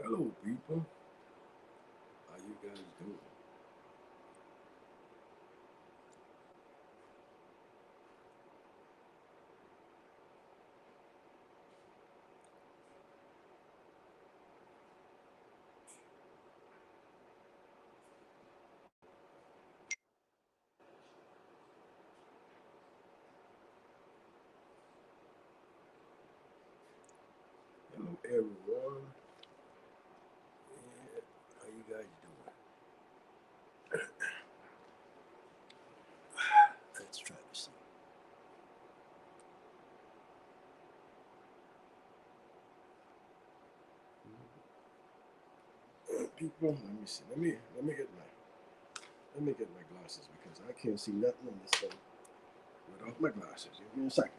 Hello, people. How you guys doing? Hello, everyone. Yeah, how you guys doing? Let's try to see. People, let me see. Let me get my glasses because I can't see nothing on this thing without my glasses. Give me a second.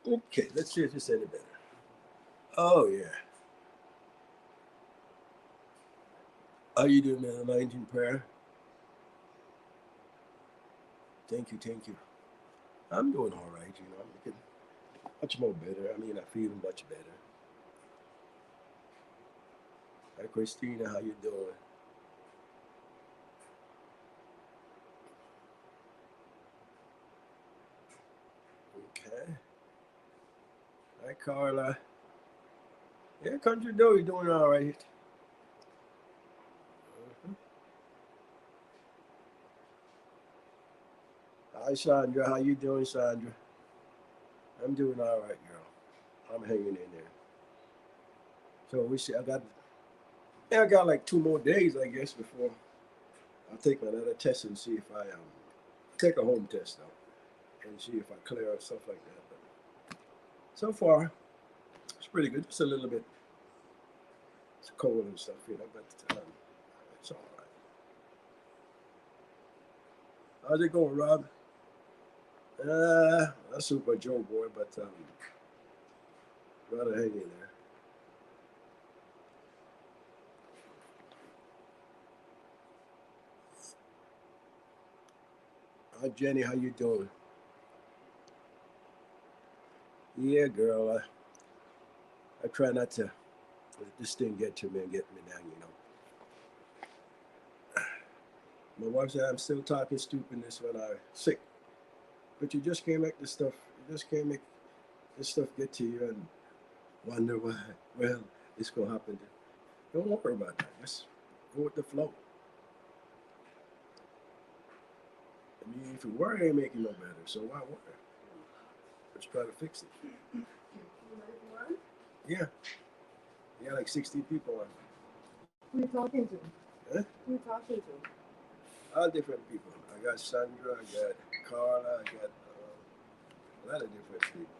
Okay, let's see if this any better. Oh yeah. How you doing, man? Anointing prayer. Thank you, thank you. I'm doing all right. I'm looking much more better. I mean, I feel much better. Hi, Christina. How you doing? Okay. Hi, Carla. Yeah, Country Joe, you doing all right? Mhm. Hi, Sandra. How you doing, Sandra? I'm doing all right, girl. I'm hanging in there. So we see. I got like 2 more days, I guess, before I'll take another test and see if I take a home test though, and see if I clear or stuff like that. But so far, it's pretty good. Just a little bit it's cold and stuff, but it's all right. How's it going, Rob? A super Joe boy, but gotta hang in there. Hi, Jenny. How you doing? Yeah, girl. I try not to let this thing get to me and get me down. My wife said I'm still talking stupidness when I'm sick, but you just can't make this stuff. You just can't make this stuff get to you and wonder why. Well, it's gonna happen. Don't worry about that. Just go with the flow. I mean, if you worry, ain't making no better. So why worry? Let's try to fix it. Yeah, yeah, like 60 people on. Who are you talking to? Huh? Who are you talking to? All different people. I got Sandra, I got Carla, I got a lot of different people.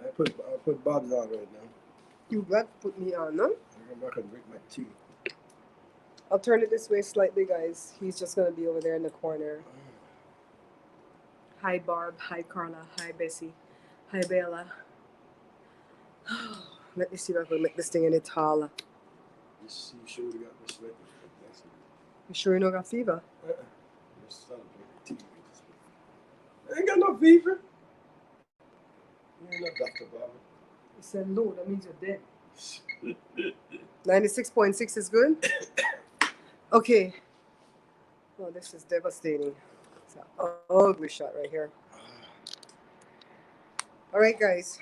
I put Bob's on right now. You got to put me on, no? I come back and drink my tea. I'll turn it this way slightly, guys. He's just going to be over there in the corner. Hi, Barb. Hi, Carla. Hi, Bessie. Hi, Bella. Let me see if I can make this thing any taller. You sure we got my sweat? You sure you don't got fever? Just celebrate the tea. I ain't got no fever. You ain't no Dr. Bobby. You said no, that means you're dead. 96.6 is good? Okay. Oh, this is devastating. It's an ugly shot right here. All right, guys.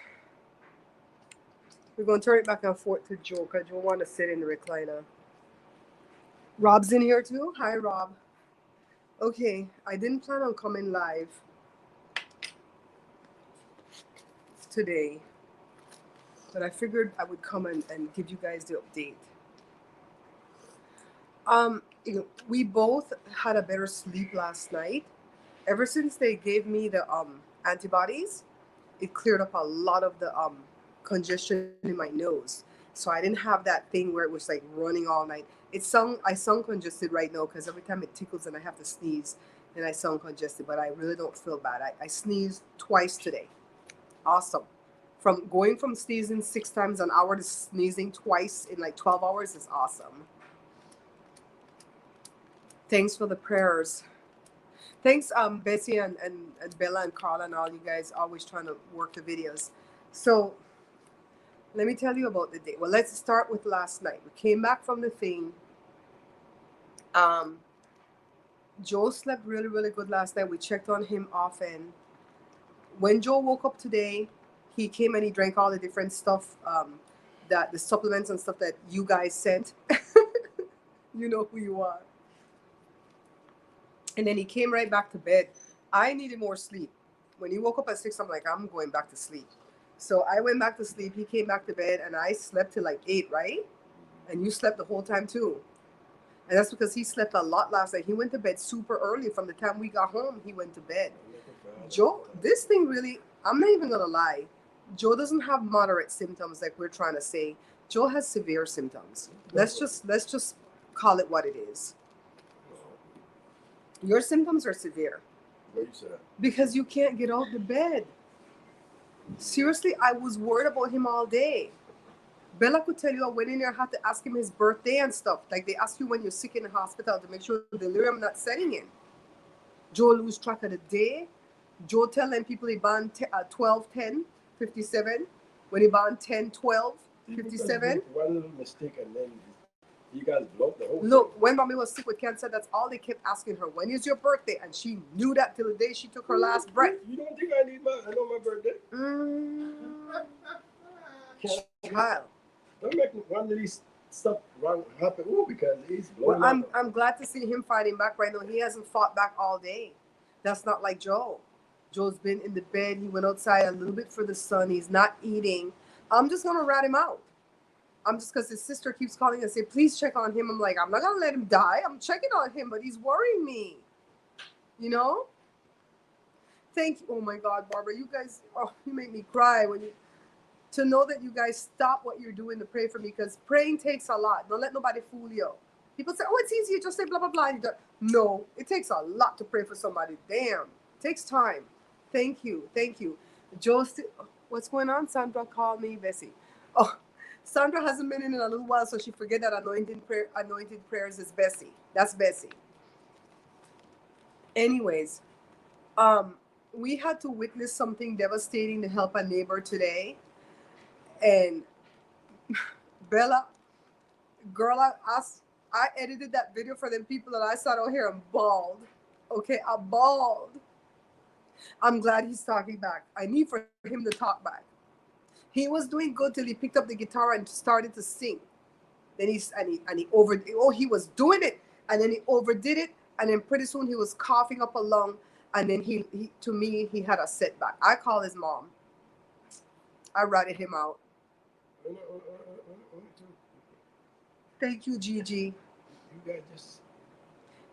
We're going to turn it back and forth to Joe because Joe want to sit in the recliner. Rob's in here too. Hi, Rob. Okay, I didn't plan on coming live today, but I figured I would come and give you guys the update. We both had a better sleep last night. Ever since they gave me the antibodies, it cleared up a lot of the congestion in my nose. So I didn't have that thing where it was like running all night. I sound congested right now because every time it tickles and I have to sneeze, then I sound congested. But I really don't feel bad. I sneezed twice today. Awesome. From going from sneezing 6 times an hour to sneezing twice in like 12 hours is awesome. Thanks for the prayers. Thanks, Bessie and Bella and Carla and all you guys always trying to work the videos. So let me tell you about the day. Well, let's start with last night. We came back from the thing. Joe slept really, really good last night. We checked on him often. When Joe woke up today, he came and he drank all the different stuff, that the supplements and stuff that you guys sent. You know who you are. And then he came right back to bed. I needed more sleep. When he woke up at 6, I'm like, I'm going back to sleep. So I went back to sleep. He came back to bed, and I slept till like 8, right? And you slept the whole time too. And that's because he slept a lot last night. He went to bed super early. From the time we got home, he went to bed. Joe, this thing really, I'm not even going to lie. Joe doesn't have moderate symptoms like we're trying to say. Joe has severe symptoms. Let's just call it what it is. Your symptoms are severe. What you said? Because you can't get out of bed. Seriously, I was worried about him all day. Bella could tell you I went in there, I had to ask him his birthday and stuff. Like they ask you when you're sick in the hospital to make sure the delirium not setting in. Joe lose track of the day. Joe tell them people he born 12, 10, 57. When he born 10, 12, 57. One little mistake and then you guys blow up the whole Look, thing. when mommy was sick with cancer, that's all they kept asking her. When is your birthday? And she knew that till the day she took her last breath. You don't think I know my birthday? Child. Don't make one of these stuff wrong happen. Ooh, because he's blowing Well, up. I'm glad to see him fighting back right now. He hasn't fought back all day. That's not like Joe. Joe's been in the bed. He went outside a little bit for the sun. He's not eating. I'm just going to rat him out. I'm just because his sister keeps calling and say, please check on him. I'm like, I'm not going to let him die. I'm checking on him, but he's worrying me. You know? Thank you. Oh, my God, Barbara. You guys, you make me cry when you... To know that you guys stop what you're doing to pray for me, because praying takes a lot. Don't let nobody fool you. People say, oh, it's easy. You just say blah, blah, blah. No, it takes a lot to pray for somebody. Damn. It takes time. Thank you. Thank you. Joe, what's going on? Sandra called me, Bessie. Oh, Sandra hasn't been in a little while, so she forget that anointed prayers is Bessie. That's Bessie. Anyways, we had to witness something devastating to help a neighbor today. And Bella, girl, I edited that video for them people that I sat out here and bawled. Okay, I bawled. I'm glad he's talking back. I need for him to talk back. He was doing good till he picked up the guitar and started to sing. Then he was doing it, and then he overdid it, and then pretty soon he was coughing up a lung, and then he to me he had a setback. I called his mom. I ratted him out. Thank you, Gigi. You guys just...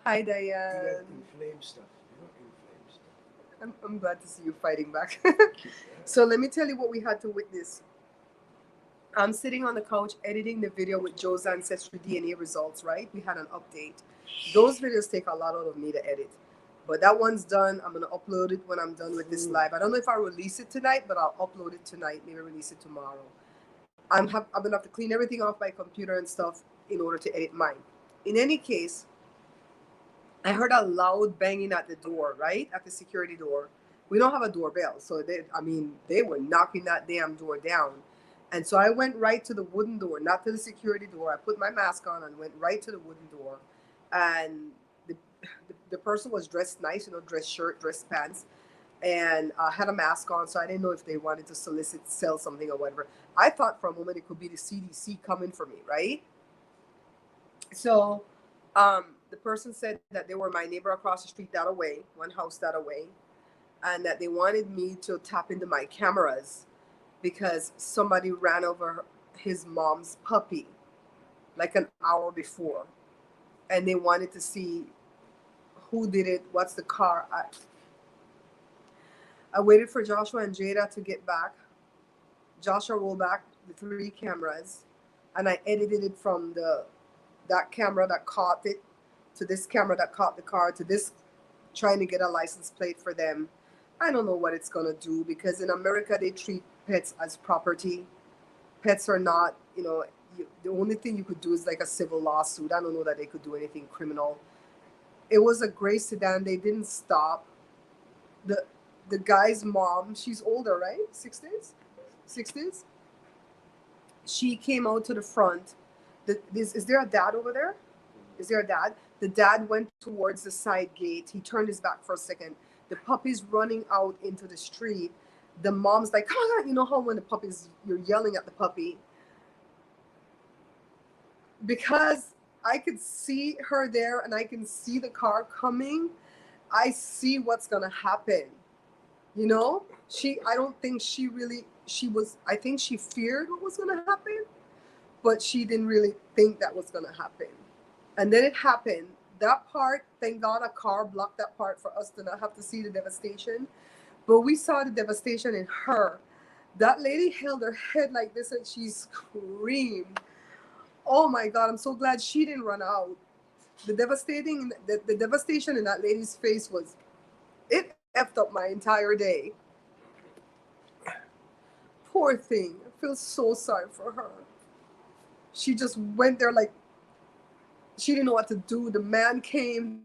Hi, You Diane. guys inflame stuff. You don't inflame stuff. I'm glad to see you fighting back. So let me tell you what we had to witness. I'm sitting on the couch editing the video with Joe's ancestry DNA results, right? We had an update. Those videos take a lot out of me to edit. But that one's done. I'm going to upload it when I'm done with this live. I don't know if I'll release it tonight, but I'll upload it tonight. Maybe release it tomorrow. I'm going to have to clean everything off my computer and stuff in order to edit mine. In any case, I heard a loud banging at the door, right? At the security door. We don't have a doorbell. So they were knocking that damn door down. And so I went right to the wooden door, not to the security door. I put my mask on and went right to the wooden door. And the person was dressed nice, dress shirt, dress pants, and had a mask on. So I didn't know if they wanted to sell something or whatever. I thought for a moment it could be the CDC coming for me, right? So the person said that they were my neighbor across the street that away, one house that away, and that they wanted me to tap into my cameras because somebody ran over his mom's puppy like an hour before. And they wanted to see who did it, what's the car. I waited for Joshua and Jada to get back. Joshua rolled back the 3 cameras. and I edited it from that camera that caught it to this camera that caught the car to this, trying to get a license plate for them. I don't know what it's gonna do, because in America they treat pets as property. Pets are not, the only thing you could do is like a civil lawsuit. I don't know that they could do anything criminal. It was a gray sedan. They didn't stop. The the guy's mom, she's older, right? 60s? 60s? She came out to the front. Is there a dad over there? Is there a dad? The dad went towards the side gate. He turned his back for a second. The puppy's running out into the street. The mom's like, come on, you know how when the puppy's, you're yelling at the puppy. Because I could see her there and I can see the car coming, I see what's gonna happen. You know? I don't think I think she feared what was gonna happen, but she didn't really think that was gonna happen. And then it happened. That part, thank God a car blocked that part for us to not have to see the devastation. But we saw the devastation in her. That lady held her head like this and she screamed. Oh my God, I'm so glad she didn't run out. The devastation in that lady's face it effed up my entire day. Poor thing. I feel so sorry for her. She just went there like she didn't know what to do. The man came.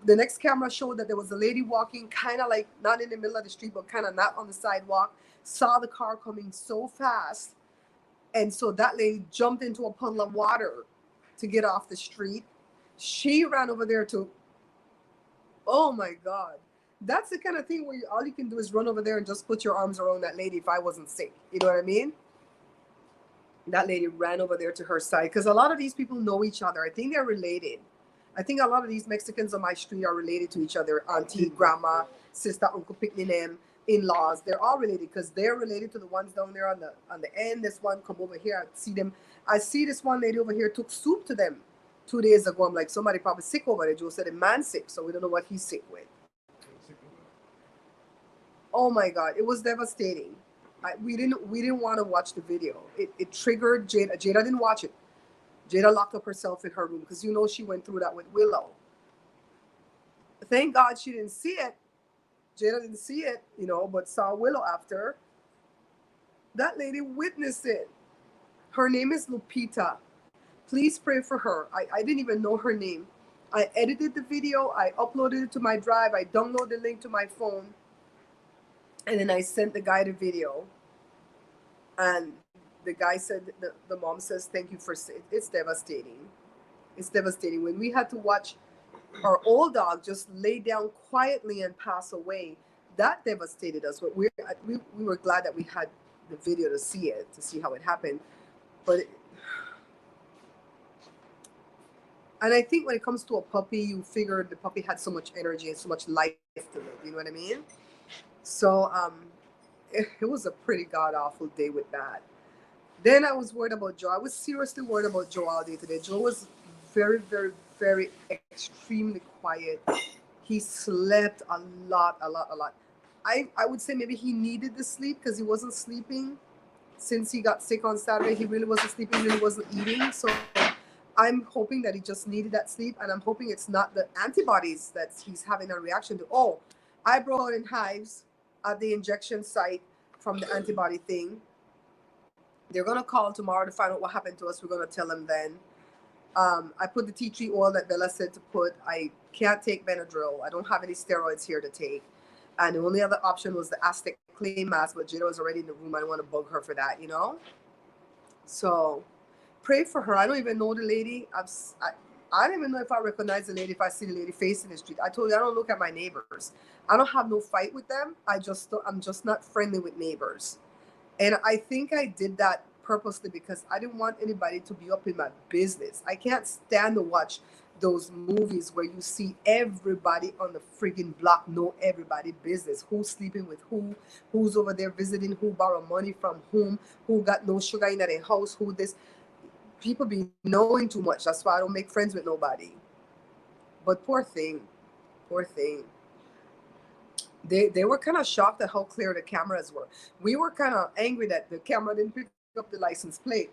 The next camera showed that there was a lady walking kind of like not in the middle of the street, but kind of not on the sidewalk. Saw the car coming so fast. And so that lady jumped into a puddle of water to get off the street. She ran over there oh my God. That's the kind of thing where all you can do is run over there and just put your arms around that lady if I wasn't sick. You know what I mean? That lady ran over there to her side because a lot of these people know each other. I think they're related. I think a lot of these Mexicans on my street are related to each other. Auntie, grandma, sister, uncle, picnic them, in-laws. They're all related because they're related to the ones down there on the end. This one come over here. I see them. I see this one lady over here took soup to them 2 days ago. I'm like, somebody probably sick over there. Joe said the man's sick, so we don't know what he's sick with. Oh my God, it was devastating. We didn't want to watch the video. It triggered Jada. Jada didn't watch it. Jada locked up herself in her room because she went through that with Willow. Thank God she didn't see it. Jada didn't see it, but saw Willow after. That lady witnessed it. Her name is Lupita. Please pray for her. I didn't even know her name. I edited the video. I uploaded it to my drive. I downloaded the link to my phone. And then I sent the guy the video. And the guy said, the mom says, thank you for saying. It's devastating. It's devastating. When we had to watch our old dog just lay down quietly and pass away, that devastated us. But we were glad that we had the video to see it, to see how it happened. And I think when it comes to a puppy, you figure the puppy had so much energy and so much life to live. You know what I mean? So it was a pretty god-awful day with that. Then I was worried about Joe. I was seriously worried about Joe all day today. Joe was very, very, very extremely quiet. He slept a lot. I would say maybe he needed the sleep because he wasn't sleeping since he got sick on Saturday. He really wasn't sleeping, really wasn't eating. So I'm hoping that he just needed that sleep, and I'm hoping it's not the antibodies that he's having a reaction to. Oh, I brought out in hives at the injection site from the antibody thing. They're going to call tomorrow to find out what happened to us. We're going to tell them then. I put the tea tree oil that Bella said to put. I can't take Benadryl. I don't have any steroids here to take. And the only other option was the Aztec clay mask, but Jada was already in the room. I don't want to bug her for that, So pray for her. I don't even know the lady. I don't even know if I recognize the lady if I see the lady face in the street. I told you I don't look at my neighbors. I don't have no fight with them. I'm just not friendly with neighbors. And I think I did that purposely because I didn't want anybody to be up in my business. I can't stand to watch those movies where you see everybody on the friggin' block know everybody business. Who's sleeping with who's over there visiting, who borrow money from whom, who got no sugar in their house, who this. People be knowing too much. That's why I don't make friends with nobody. But poor thing. They were kind of shocked at how clear the cameras were. We were kind of angry that the camera didn't pick up the license plate.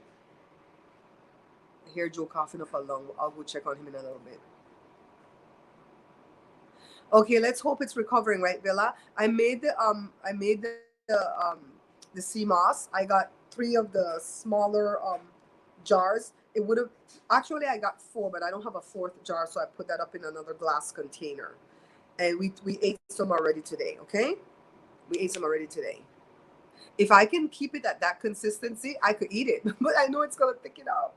hear Joe coughing up a lung. I'll go check on him in a little bit. Okay, let's hope it's recovering, right, Villa? I made the sea moss. I got 3 of the smaller jars. It would have actually I got 4, but I don't have a 4th jar, so I put that up in another glass container. And we ate some already today, okay? We ate some already today. If I can keep it at that consistency, I could eat it, but I know it's gonna thicken up.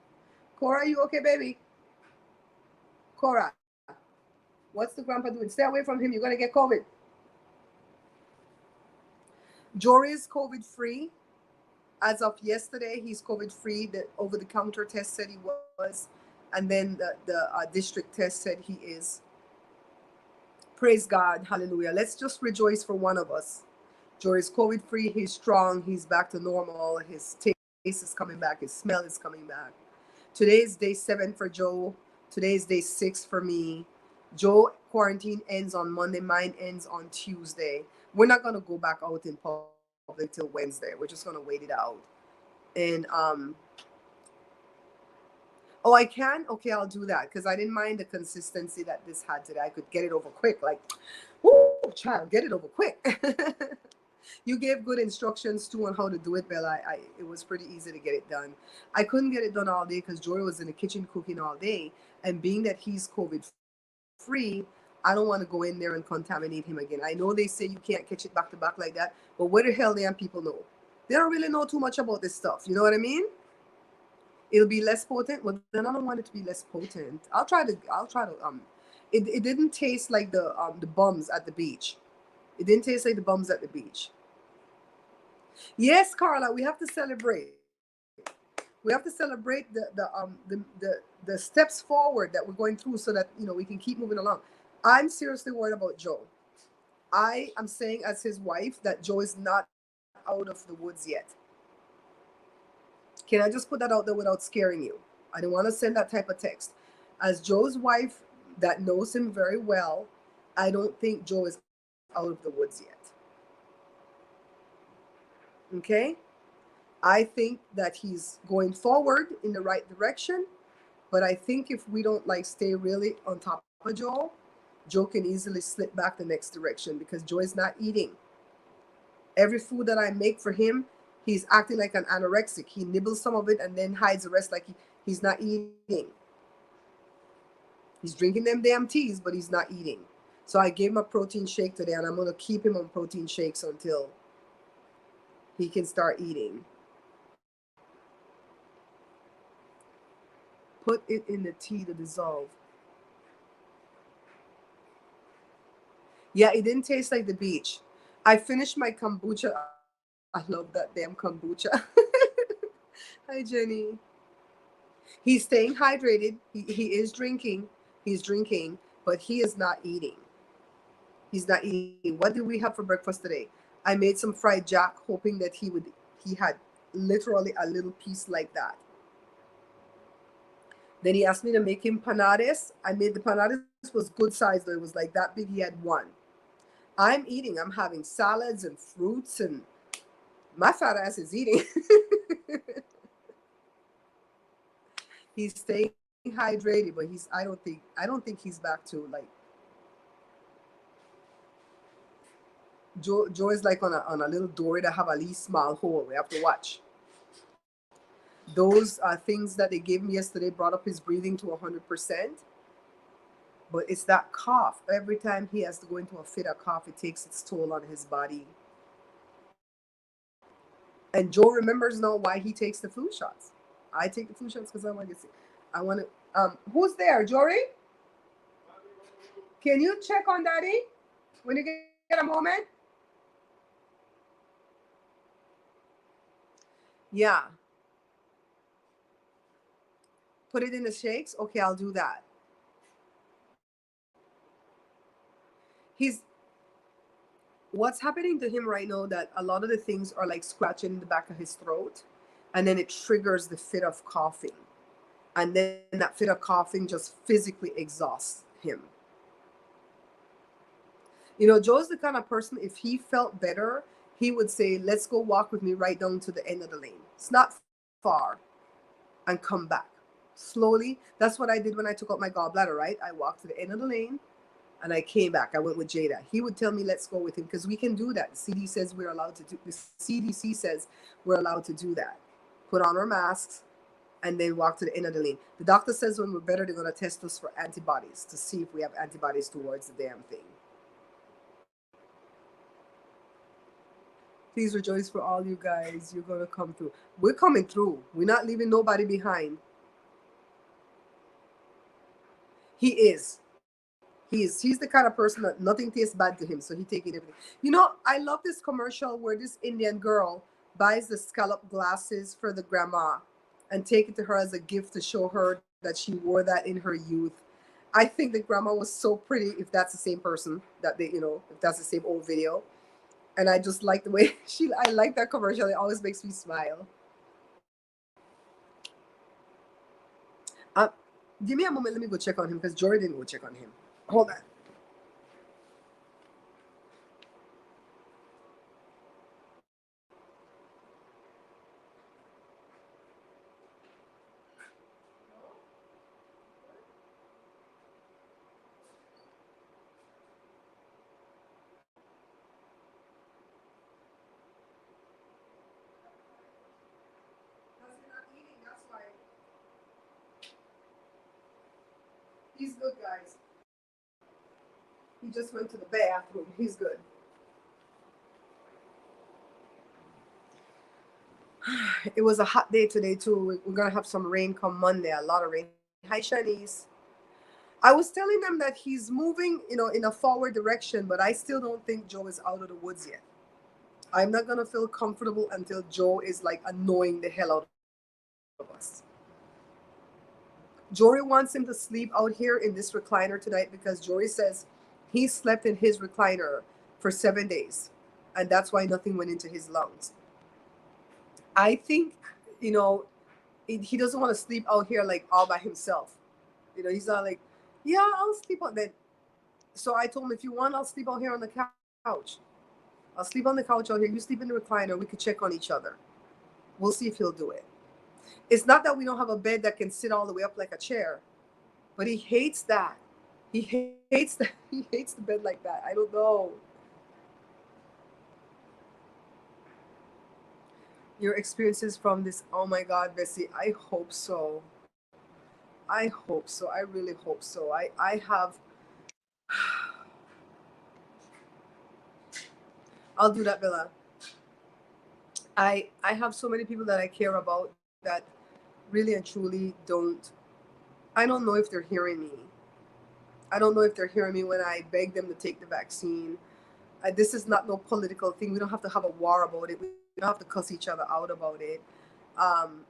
Cora, you okay, baby? Cora, what's the grandpa doing? Stay away from him. You're gonna get COVID. Jory is COVID free. As of yesterday, he's COVID free. The over-the-counter test said he was, and then the district test said he is. Praise God, hallelujah. Let's just rejoice for one of us. Jory's COVID free. He's strong. He's back to normal. His taste is coming back. His smell is coming back. Today is day 7 for Joe. Today is day 6 for me. Joe quarantine ends on Monday. Mine ends on Tuesday. We're not gonna go back out in public till Wednesday. We're just gonna wait it out. And oh, I can? Okay, I'll do that because I didn't mind the consistency that this had today. I could get it over quick. Like, whoo, child, get it over quick. You gave good instructions too on how to do it, Bella. It was pretty easy to get it done. I couldn't get it done all day because Jory was in the kitchen cooking all day. And being that he's COVID free, I don't want to go in there and contaminate him again. I know they say you can't catch it back to back like that, but where the hell damn people know? They don't really know too much about this stuff. You know what I mean? It'll be less potent. Well, then I don't want it to be less potent. I'll try to it didn't taste like the bums at the beach. It didn't taste like the bums at the beach. Yes, Carla, we have to celebrate. We have to celebrate the steps forward that we're going through so that we can keep moving along. I'm seriously worried about Joe. I am saying as his wife that Joe is not out of the woods yet. Can I just put that out there without scaring you? I don't want to send that type of text. As Joe's wife that knows him very well, I don't think Joe is out of the woods yet. Okay? I think that he's going forward in the right direction, but I think if we don't stay really on top of Joe, Joe can easily slip back the next direction because Joe is not eating. Every food that I make for him, he's acting like an anorexic. He nibbles some of it and then hides the rest like he's not eating. He's drinking them damn teas, but he's not eating. So I gave him a protein shake today, and I'm going to keep him on protein shakes until he can start eating. Put it in the tea to dissolve. Yeah, it didn't taste like the beach. I finished my kombucha. I love that damn kombucha. Hi, Jenny. He's staying hydrated. He is drinking. He's drinking, but he is not eating. He's not eating. What did we have for breakfast today? I made some fried jack, hoping that he had literally a little piece like that. Then he asked me to make him panades. I made the panades. Was good size though. It was like that big. He had one. I'm eating. I'm having salads and fruits, and my fat ass is eating. He's staying hydrated, but I don't think he's back to Joe is like on a little dory that have a least small hole. We have to watch. Those things that they gave me yesterday brought up his breathing to 100%. But it's that cough. Every time he has to go into a fit of cough, it takes its toll on his body. And Joe remembers now why he takes the flu shots. I take the flu shots because I want to get sick. I want to. Who's there, Jory? Can you check on Daddy when you get a moment? Yeah. Put it in the shakes? Okay, I'll do that. What's happening to him right now that a lot of the things are like scratching the back of his throat, and then it triggers the fit of coughing. And then that fit of coughing just physically exhausts him. Joe's the kind of person, if he felt better, he would say, let's go walk with me right down to the end of the lane. It's not far. And come back. slowly. That's what I did when I took out my gallbladder, right? I walked to the end of the lane and I came back. I went with Jada. He would tell me, let's go with him because we can do that. The CDC says we're allowed to do that. Put on our masks and then walk to the end of the lane. The doctor says when we're better, they're going to test us for antibodies to see if we have antibodies towards the damn thing. Please rejoice for all you guys. You're going to come through. We're coming through. We're not leaving nobody behind. He is. He's the kind of person that nothing tastes bad to him, so he take it everything. You know, I love this commercial where this Indian girl buys the scallop glasses for the grandma and take it to her as a gift to show her that she wore that in her youth. I think the grandma was so pretty, if that's the same person that they, you know, if that's the same old video. And I just like the way I like that commercial. It always makes me smile. Uh, Give me a moment. Let me go check on him because Jory didn't go check on him. Hold on. That's why. He's good, guys. He just went to the bathroom. He's good. It was a hot day today too. We're gonna have some rain come Monday. A lot of rain. Hi, Shanice. I was telling them that he's moving, you know, in a forward direction, but I still don't think Joe is out of the woods yet. I'm not gonna feel comfortable until Joe is like annoying the hell out of us. Jory wants him to sleep out here in this recliner tonight because Jory says he slept in his recliner for 7 days, and that's why nothing went into his lungs. I think, you know, he doesn't want to sleep out here like all by himself. You know, he's not like, yeah, I'll sleep on that. So I told him, if you want, I'll sleep out here on the couch. I'll sleep on the couch out here. You sleep in the recliner. We could check on each other. We'll see if he'll do it. It's not that we don't have a bed that can sit all the way up like a chair, but he hates that. He hates that. He hates the bed like that. I don't know. Your experiences from this, oh my God, Bessie, I hope so. I hope so. I really hope so. I have. I'll do that, Bella. I have so many people that I care about that really and truly don't. I don't know if they're hearing me. I don't know if they're hearing me when I beg them to take the vaccine. This is not no political thing. We don't have to have a war about it. We don't have to cuss each other out about it. Um,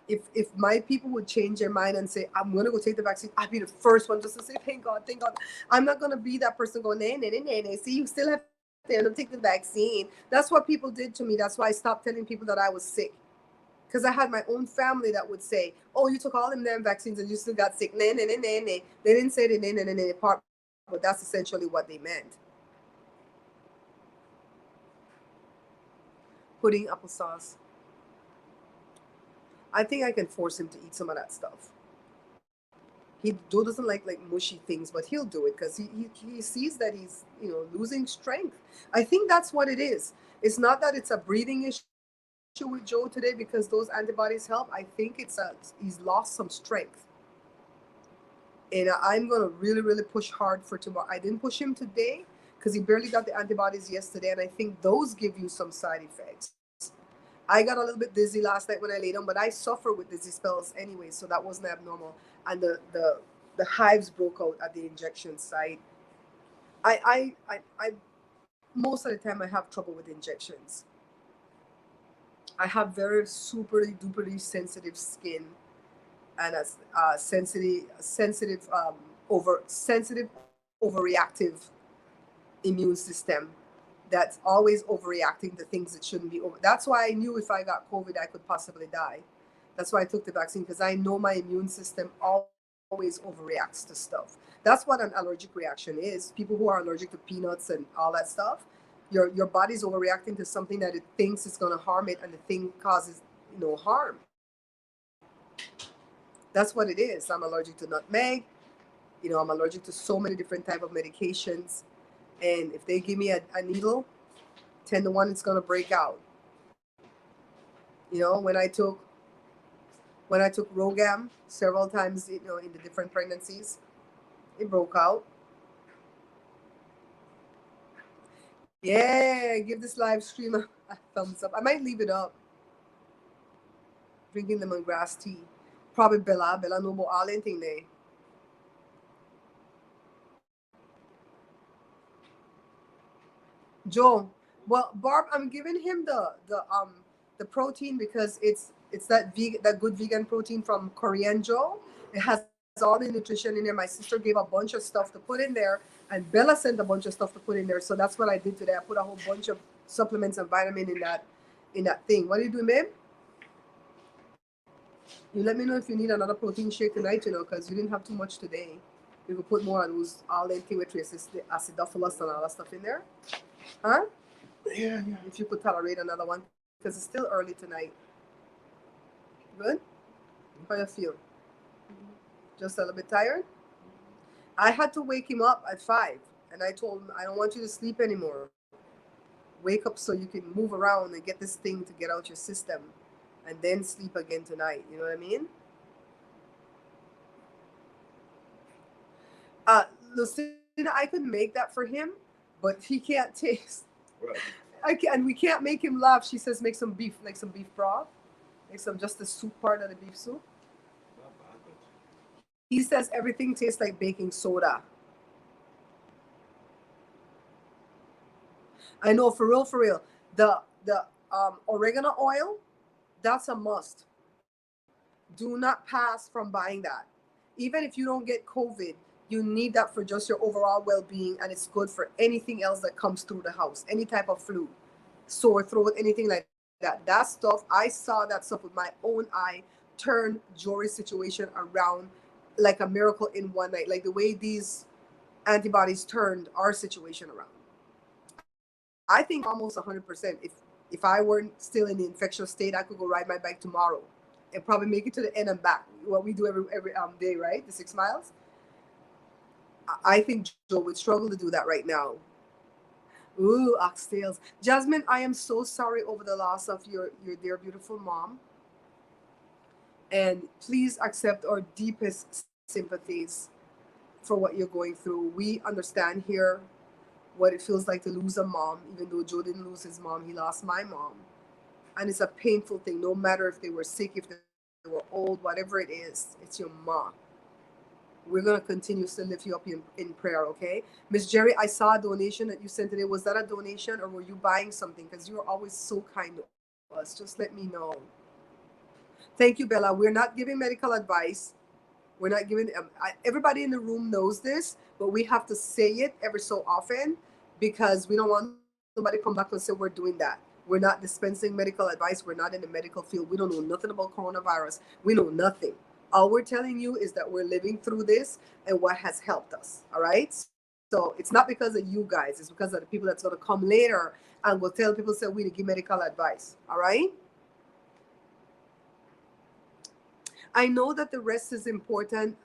if my people would change their mind and say, I'm going to go take the vaccine, I'd be the first one just to say, thank God, thank God. I'm not going to be that person going, nay, nay, nay, nay, nay. See, you still have to take the vaccine. That's what people did to me. That's why I stopped telling people that I was sick. Because I had my own family that would say, oh, you took all them damn vaccines and you still got sick. Nay, nay, nay, nay, nay. They didn't say the nay, nay, nay, nay part, but that's essentially what they meant. Pudding applesauce. I think I can force him to eat some of that stuff. Joe doesn't like mushy things, but he'll do it because he sees that he's, you know, losing strength. I think that's what it is. It's not that it's a breathing issue with Joe today because those antibodies help. I think he's lost some strength. And I'm gonna really, really push hard for tomorrow. I didn't push him today because he barely got the antibodies yesterday, and I think those give you some side effects. I got a little bit dizzy last night when I laid down, but I suffer with dizzy spells anyway, so that wasn't abnormal. And the hives broke out at the injection site. I most of the time I have trouble with injections. I have very super duperly sensitive skin and a sensitive overreactive immune system that's always overreacting to things that shouldn't be over. That's why I knew if I got COVID, I could possibly die. That's why I took the vaccine, because I know my immune system always overreacts to stuff. That's what an allergic reaction is. People who are allergic to peanuts and all that stuff, your body's overreacting to something that it thinks is going to harm it, and the thing causes no harm. That's what it is. I'm allergic to nutmeg. You know, I'm allergic to so many different type of medications. And if they give me a needle, 10 to 1, it's going to break out. You know, when I took Rogam several times, you know, in the different pregnancies, it broke out. Yeah, give this live stream a thumbs up. I might leave it up. Drinking lemongrass tea. Probably Bella no more all anything there. Joe, well, Barb, I'm giving him the protein because it's that vegan, that good vegan protein from Korean Joe. It has all the nutrition in there. My sister gave a bunch of stuff to put in there, and Bella sent a bunch of stuff to put in there. So that's what I did today. I put a whole bunch of supplements and vitamin in that thing. What are you doing, babe? You let me know if you need another protein shake tonight, you know, because you didn't have too much today. You could put more of those all the thing with traces, the acidophilus and all that stuff in there. Huh? Yeah. If you could tolerate another one, because it's still early tonight. Good? How you feel? Just a little bit tired? I had to wake him up at 5, and I told him, I don't want you to sleep anymore. Wake up so you can move around and get this thing to get out your system, and then sleep again tonight. You know what I mean? Lucina, I could make that for him, but he can't taste. Right. And we can't make him laugh. She says make some beef, like some beef broth, like some just the soup part of the beef soup. Not bad, but He says everything tastes like baking soda. I know, for real, for real. The oregano oil, that's a must. Do not pass from buying that. Even if you don't get COVID, you need that for just your overall well-being, and it's good for anything else that comes through the house, any type of flu, sore throat, anything like that. That stuff, I saw that stuff with my own eye turn Jory's situation around like a miracle in one night, like the way these antibodies turned our situation around. I think almost 100%. If I weren't still in the infectious state, I could go ride my bike tomorrow and probably make it to the end and back. What we do every day, right? The 6 miles. I think Joe would struggle to do that right now. Ooh, oxtails. Jasmine, I am so sorry over the loss of your dear beautiful mom. And please accept our deepest sympathies for what you're going through. We understand here what it feels like to lose a mom. Even though Joe didn't lose his mom, he lost my mom. And it's a painful thing, no matter if they were sick, if they were old, whatever it is, it's your mom. We're going to continue to lift you up in prayer, okay? Miss Jerry, I saw a donation that you sent today. Was that a donation, or were you buying something? Because you're always so kind to us. Just let me know. Thank you, Bella. We're not giving medical advice. We're not giving, everybody in the room knows this, but we have to say it every so often because we don't want somebody to come back and say we're doing that. We're not dispensing medical advice. We're not in the medical field. We don't know nothing about coronavirus. We know nothing. All we're telling you is that we're living through this and what has helped us. All right. So it's not because of you guys. It's because of the people that's going to come later and will tell people, say we need to give medical advice. All right. I know that the rest is important,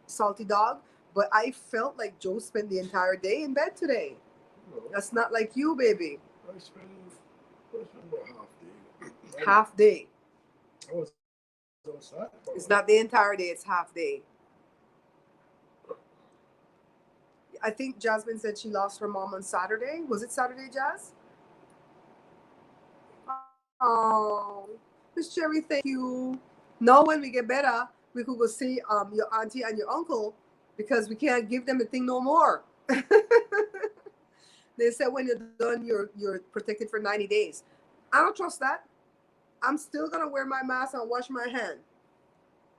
Salty Dog, but I felt like Joe spent the entire day in bed today. no. That's not like you, baby. I spent about half day. Half day. I was outside. It's not the entire day, it's half day. I think Jasmine said she lost her mom on Saturday. Was it Saturday, Jazz? Oh, Miss Cherry, thank you. Now when we get better, we could go see your auntie and your uncle because we can't give them a thing no more. They said when you're done, you're protected for 90 days. I don't trust that. I'm still gonna wear my mask and wash my hand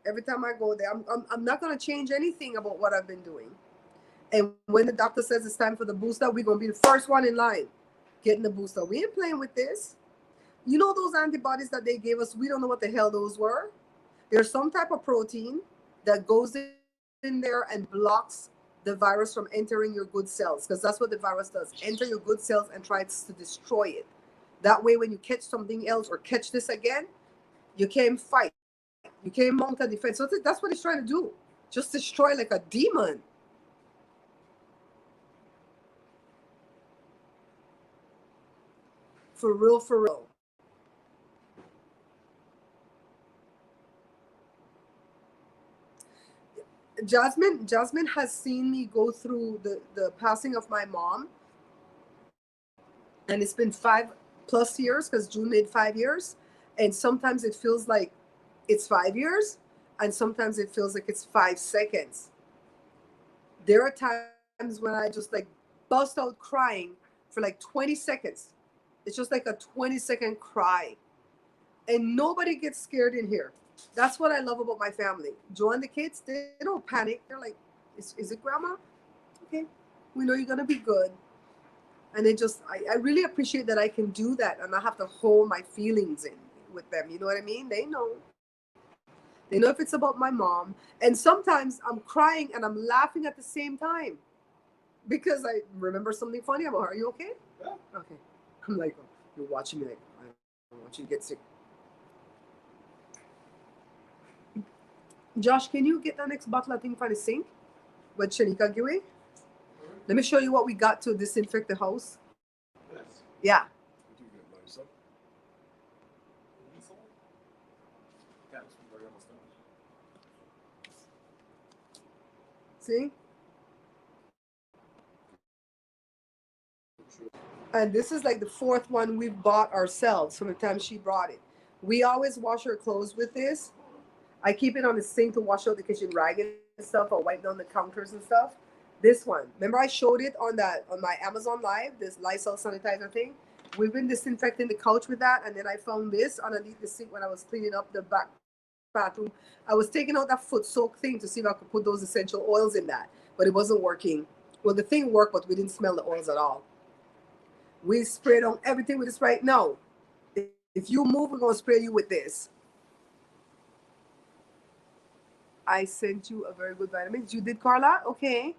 every time I go there. I'm not gonna change anything about what I've been doing. And when the doctor says it's time for the booster, we're gonna be the first one in line getting the booster. We ain't playing with this. You know those antibodies that they gave us? We don't know what the hell those were. There's some type of protein that goes in there and blocks the virus from entering your good cells, because that's what the virus does. Enter your good cells and tries to destroy it. That way, when you catch something else or catch this again, you can't fight. You can't mount a defense. So that's what he's trying to do. Just destroy like a demon. For real, for real. Jasmine has seen me go through the passing of my mom. And it's been 5+ years because June made 5 years. And sometimes it feels like it's 5 years. And sometimes it feels like it's 5 seconds. There are times when I just like bust out crying for like 20 seconds. It's just like a 20-second cry. And nobody gets scared in here. That's what I love about my family. Joe and the kids, they don't panic. They're like, is it grandma? Okay, we know you're going to be good. And they just, I really appreciate that I can do that and not have to hold my feelings in with them. You know what I mean? They know. They know if it's about my mom. And sometimes I'm crying and I'm laughing at the same time because I remember something funny about her. Are you okay? Yeah. Okay. I'm like, oh, you're watching me like, I don't want you to get sick. Josh, can you get that next bottle of thing from the sink? What Shanika give away? Let me show you what we got to disinfect the house. Yes. Yeah. See? And this is like the 4th one we've bought ourselves from the time she brought it. We always wash our clothes with this. I keep it on the sink to wash out the kitchen rag and stuff or wipe down the counters and stuff. This one, remember I showed it on my Amazon Live, this Lysol sanitizer thing. We've been disinfecting the couch with that, and then I found this underneath the sink when I was cleaning up the back bathroom. I was taking out that foot soak thing to see if I could put those essential oils in that, but it wasn't working. Well, the thing worked, but we didn't smell the oils at all. We sprayed on everything with this right now. If you move, we're gonna spray you with this. I sent you a very good vitamins. You did, Carla? Okay.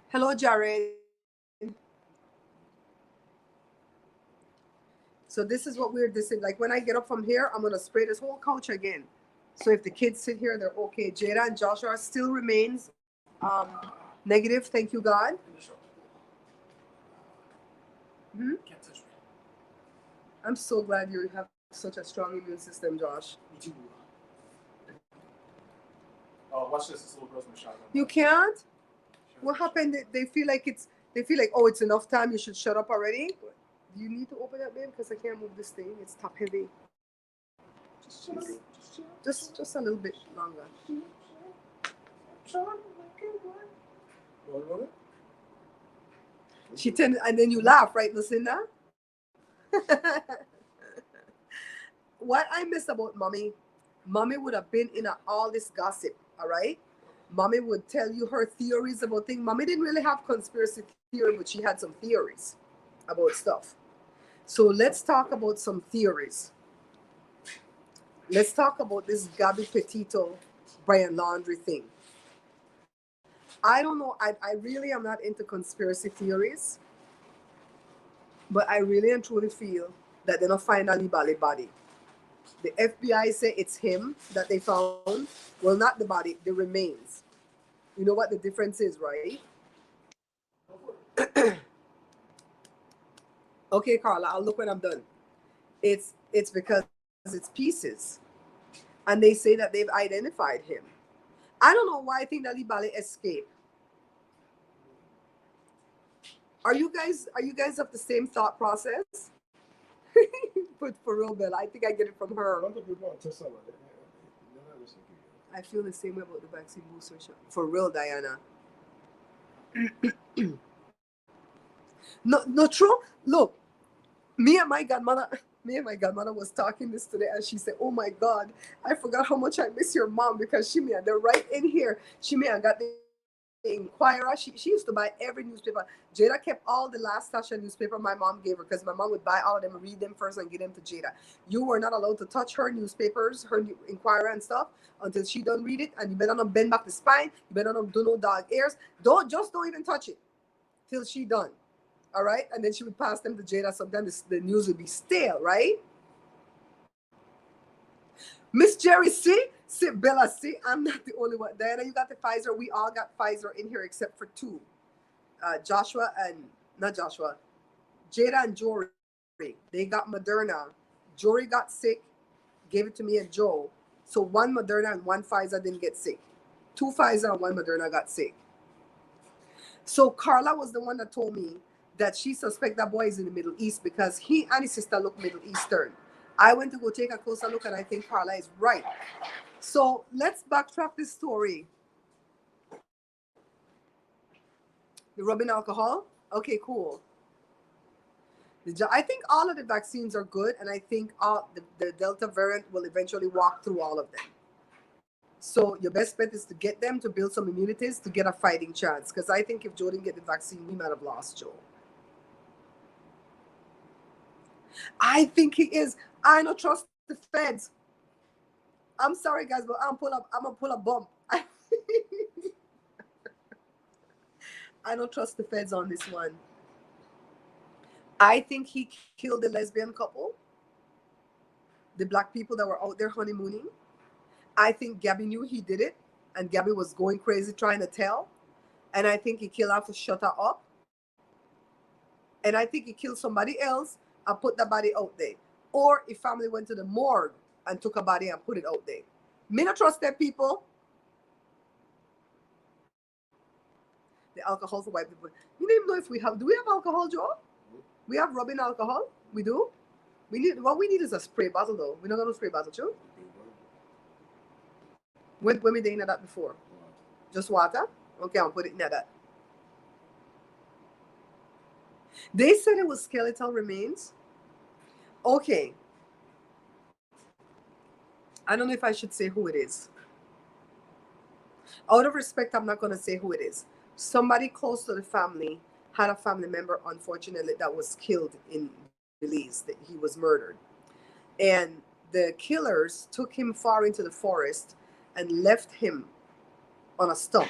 Hello, Jared. So this is what we're dissing. Like when I get up from here, I'm gonna spray this whole couch again. So if the kids sit here, they're okay. Jada and Joshua still remains negative. Thank you, God. Hmm? I'm so glad you have such a strong immune system, Josh. Oh, watch this. This little girl's gonna shot. You can't? What happened? They feel like oh, it's enough time. You should shut up already. Do you need to open that, babe? Because I can't move this thing. It's top heavy. Just a little bit longer. She tended, and then you laugh, right, Lucinda? What I miss about mommy would have been in all this gossip, all right? Mommy would tell you her theories about things. Mommy didn't really have conspiracy theory, but she had some theories about stuff. So let's talk about some theories. Let's talk about this Gabby Petito Brian Laundrie thing. I don't know. I really am not into conspiracy theories, but I really and truly feel that they're not find Ali Bali body. The FBI say it's him that they found. Well, not the body, the remains. You know what the difference is, right? Okay, Carla, I'll look when I'm done. It's because it's pieces. And they say that they've identified him. I don't know why I think that Ali Bali escaped. Are you guys of the same thought process? But for real, Bella, I think I get it from her. I feel the same way about the vaccine booster shot. For real, Diana. No, true. Look, me and my godmother was talking this today, and she said, "Oh my God, I forgot how much I miss your mom because she may they're right in here. She may have got the Inquirer. She used to buy every newspaper. Jada kept all the last Tasha newspaper my mom gave her because my mom would buy all of them and read them first and give them to Jada. You were not allowed to touch her newspapers, her Inquirer and stuff until she done read it, and you better not bend back the spine. You better not do no dog ears. Don't even touch it till she done. All right, and then she would pass them to Jada. Sometimes the news would be stale, right? Miss Jerry, see? See, Bella, see? I'm not the only one. Diana, you got the Pfizer. We all got Pfizer in here except for two. Joshua and, not Joshua, Jada and Jory. They got Moderna. Jory got sick, gave it to me and Joe. So one Moderna and one Pfizer didn't get sick. Two Pfizer and one Moderna got sick. So Carla was the one that told me that she suspect that boy is in the Middle East because he and his sister look Middle Eastern. I went to go take a closer look and I think Carla is right. So let's backtrack this story. The rubbing alcohol? Okay, cool. I think all of the vaccines are good, and I think all the Delta variant will eventually walk through all of them. So your best bet is to get them to build some immunities to get a fighting chance. Because I think if Joe didn't get the vaccine, we might have lost Joe. I think he is. I don't trust the feds. I'm sorry, guys, but I'm gonna pull a bump. I don't trust the feds on this one. I think he killed the lesbian couple, the black people that were out there honeymooning. I think Gabby knew he did it, and Gabby was going crazy trying to tell. And I think he killed her to shut her up. And I think he killed somebody else and put the body out there. Or if family went to the morgue and took a body and put it out there. Me not trust them people. The alcohol for white people. You don't even know if we have. Do we have alcohol, Joe? We have rubbing alcohol. We do. What we need is a spray bottle, though. We're not gonna spray bottle, Joe. When we did that before? Just water? Okay, I'll put it in that. They said it was skeletal remains. Okay. I don't know if I should say who it is. Out of respect, I'm not going to say who it is. Somebody close to the family had a family member, unfortunately, that was killed in Belize, that he was murdered. And the killers took him far into the forest and left him on a stump.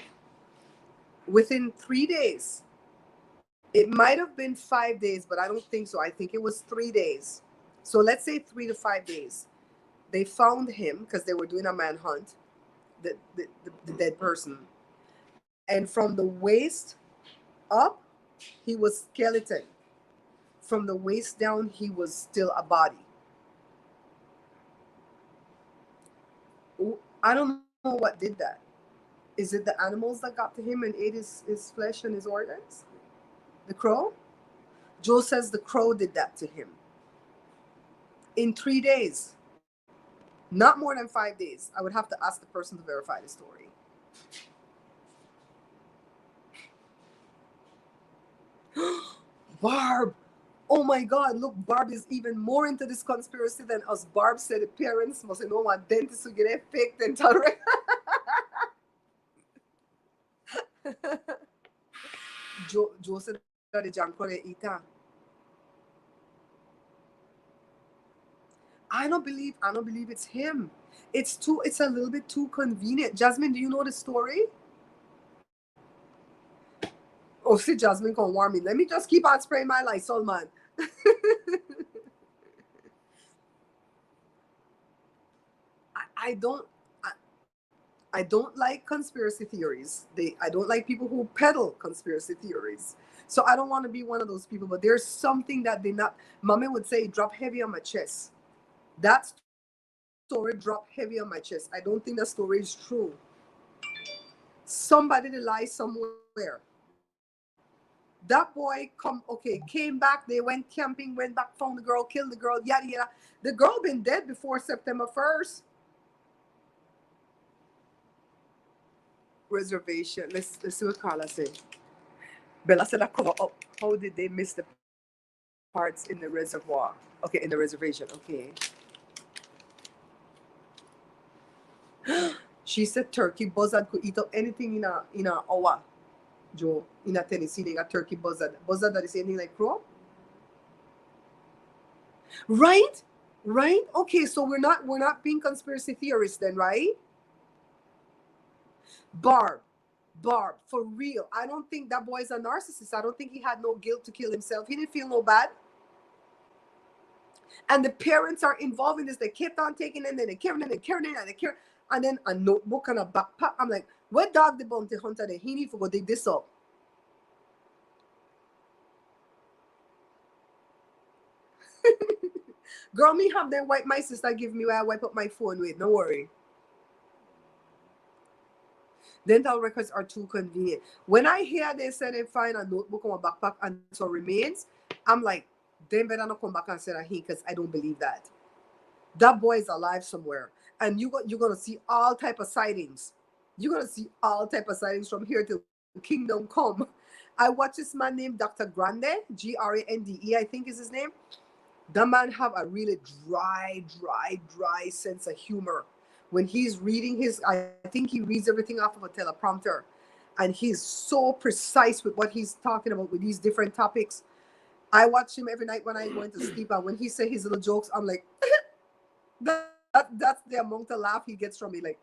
Within 3 days, it might have been 5 days, but I don't think so. I think it was 3 days. So let's say 3 to 5 days. They found him because they were doing a manhunt, the dead person. And from the waist up, he was skeleton. From the waist down, he was still a body. I don't know what did that. Is it the animals that got to him and ate his flesh and his organs? The crow? Joe says the crow did that to him. In 3 days. Not more than 5 days. I would have to ask the person to verify the story. Barb! Oh my God, look, Barb is even more into this conspiracy than us. Barb said the parents must know my dentist to get a fake dental record. Joe said that the Janko they eat her. I don't believe it's him. It's a little bit too convenient. Jasmine, do you know the story? Oh, see, Jasmine can warn me. Let me just keep on spraying my Lysol, man. I don't like conspiracy theories. I don't like people who peddle conspiracy theories. So I don't want to be one of those people. But there's something that Mommy would say, drop heavy on my chest. That story dropped heavy on my chest. I don't think that story is true. Somebody that lies somewhere. That boy came back. They went camping, went back, found the girl, killed the girl, yada yada. The girl been dead before September 1st. Reservation. Let's see what Carla said. Bella said I cover up. How did they miss the parts in the reservoir? Okay, in the reservation. Okay. She said turkey buzzard could eat up anything in a hour. Joe, in a Tennessee, they got turkey buzzard. Buzzard that is anything like crow? Right? Right? Okay, so we're not being conspiracy theorists then, right? Barb, for real. I don't think that boy's a narcissist. I don't think he had no guilt to kill himself. He didn't feel no bad. And the parents are involved in this. They kept on taking it, and then they carrying it, and carrying it, and they carry, and then a notebook and a backpack. I'm like, what dog the bounty hunter that he need to go dig this up? Girl, me have them wipe my sister give me where I wipe up my phone with. No worry. Dental records are too convenient. When I hear they say they find a notebook on a backpack and so remains, I'm like, they better not come back and say that he, because I don't believe that. That boy is alive somewhere, and you're gonna see all type of sightings. You're gonna see all type of sightings from here till kingdom come. I watch this man named Dr. Grande, Grande, I think is his name. That man have a really dry sense of humor. When he's reading I think he reads everything off of a teleprompter, and he's so precise with what he's talking about with these different topics. I watch him every night when I go into sleep, and when he say his little jokes, I'm like, that's the amount of laugh he gets from me. Like,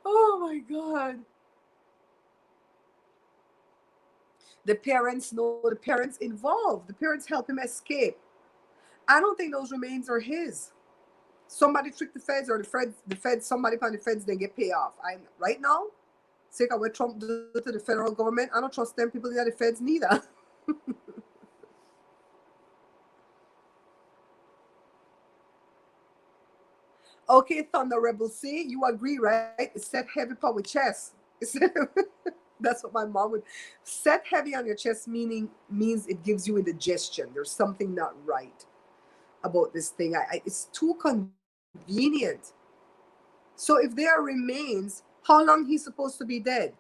oh my God. The parents know, the parents involved, the parents help him escape. I don't think those remains are his. Somebody tricked the feds, or the feds, somebody from the feds, then get paid off. Right now, say what Trump do to the federal government, I don't trust them people in the feds neither. Okay, Thunder Rebel, see, you agree, right? It set heavy upon with chest. That's what my mom would set heavy on your chest, means it gives you indigestion. There's something not right about this thing. It's too convenient. So if there are remains, how long he's supposed to be dead?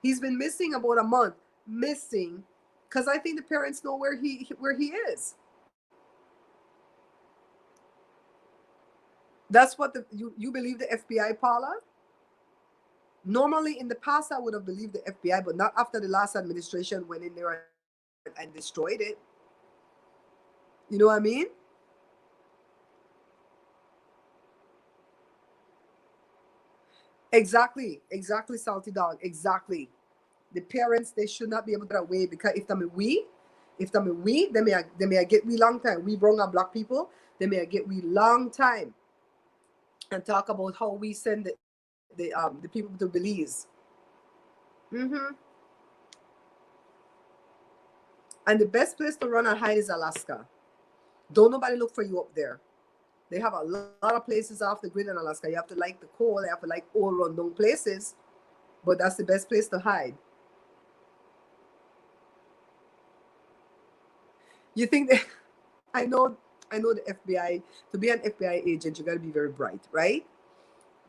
He's been missing about a month. Missing, because I think the parents know where he is. That's what you believe the FBI, Paula? Normally, in the past, I would have believed the FBI, but not after the last administration went in there and destroyed it. You know what I mean? Exactly, Salty Dog, exactly. The parents, they should not be able to get away, because if they may get we long time. We brown and black people, they may get we long time, and talk about how we send the people to Belize. Mm-hmm. And the best place to run and hide is Alaska. Don't nobody look for you up there. They have a lot of places off the grid in Alaska. You have to like the cold. You have to like old rundown places, but that's the best place to hide. You think that I know the FBI, to be an FBI agent, you got to be very bright, right?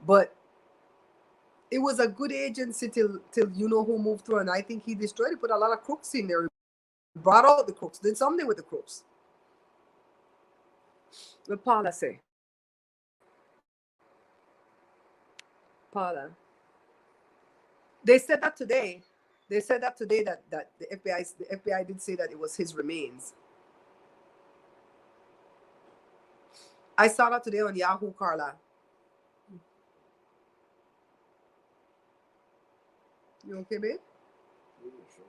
But it was a good agency till you know who moved through, and I think he destroyed it. Put a lot of crooks in there, brought out the crooks, did something with the crooks. What Paula say? Paula. They said that today. They said that today that the FBI did say that it was his remains. I saw that today on Yahoo, Carla. You okay, babe? Yeah, sure.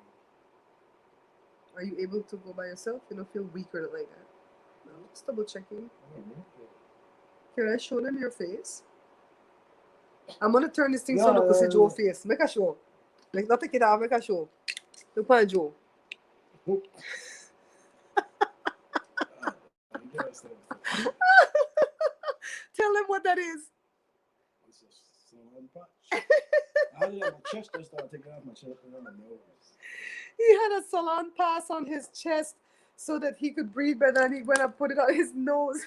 Are you able to go by yourself? You don't feel weak or like that? No, just double checking. Can I show them your face? I'm gonna turn this thing so look to see Joe's face. Make a show. Like, not take it off, make a show. Look at Joe. Tell them what that is. It's a salon patch. I had it on my chest. I started taking it off my chest and on my nose. He had a salon pass on his chest so that he could breathe better, and he went and put it on his nose.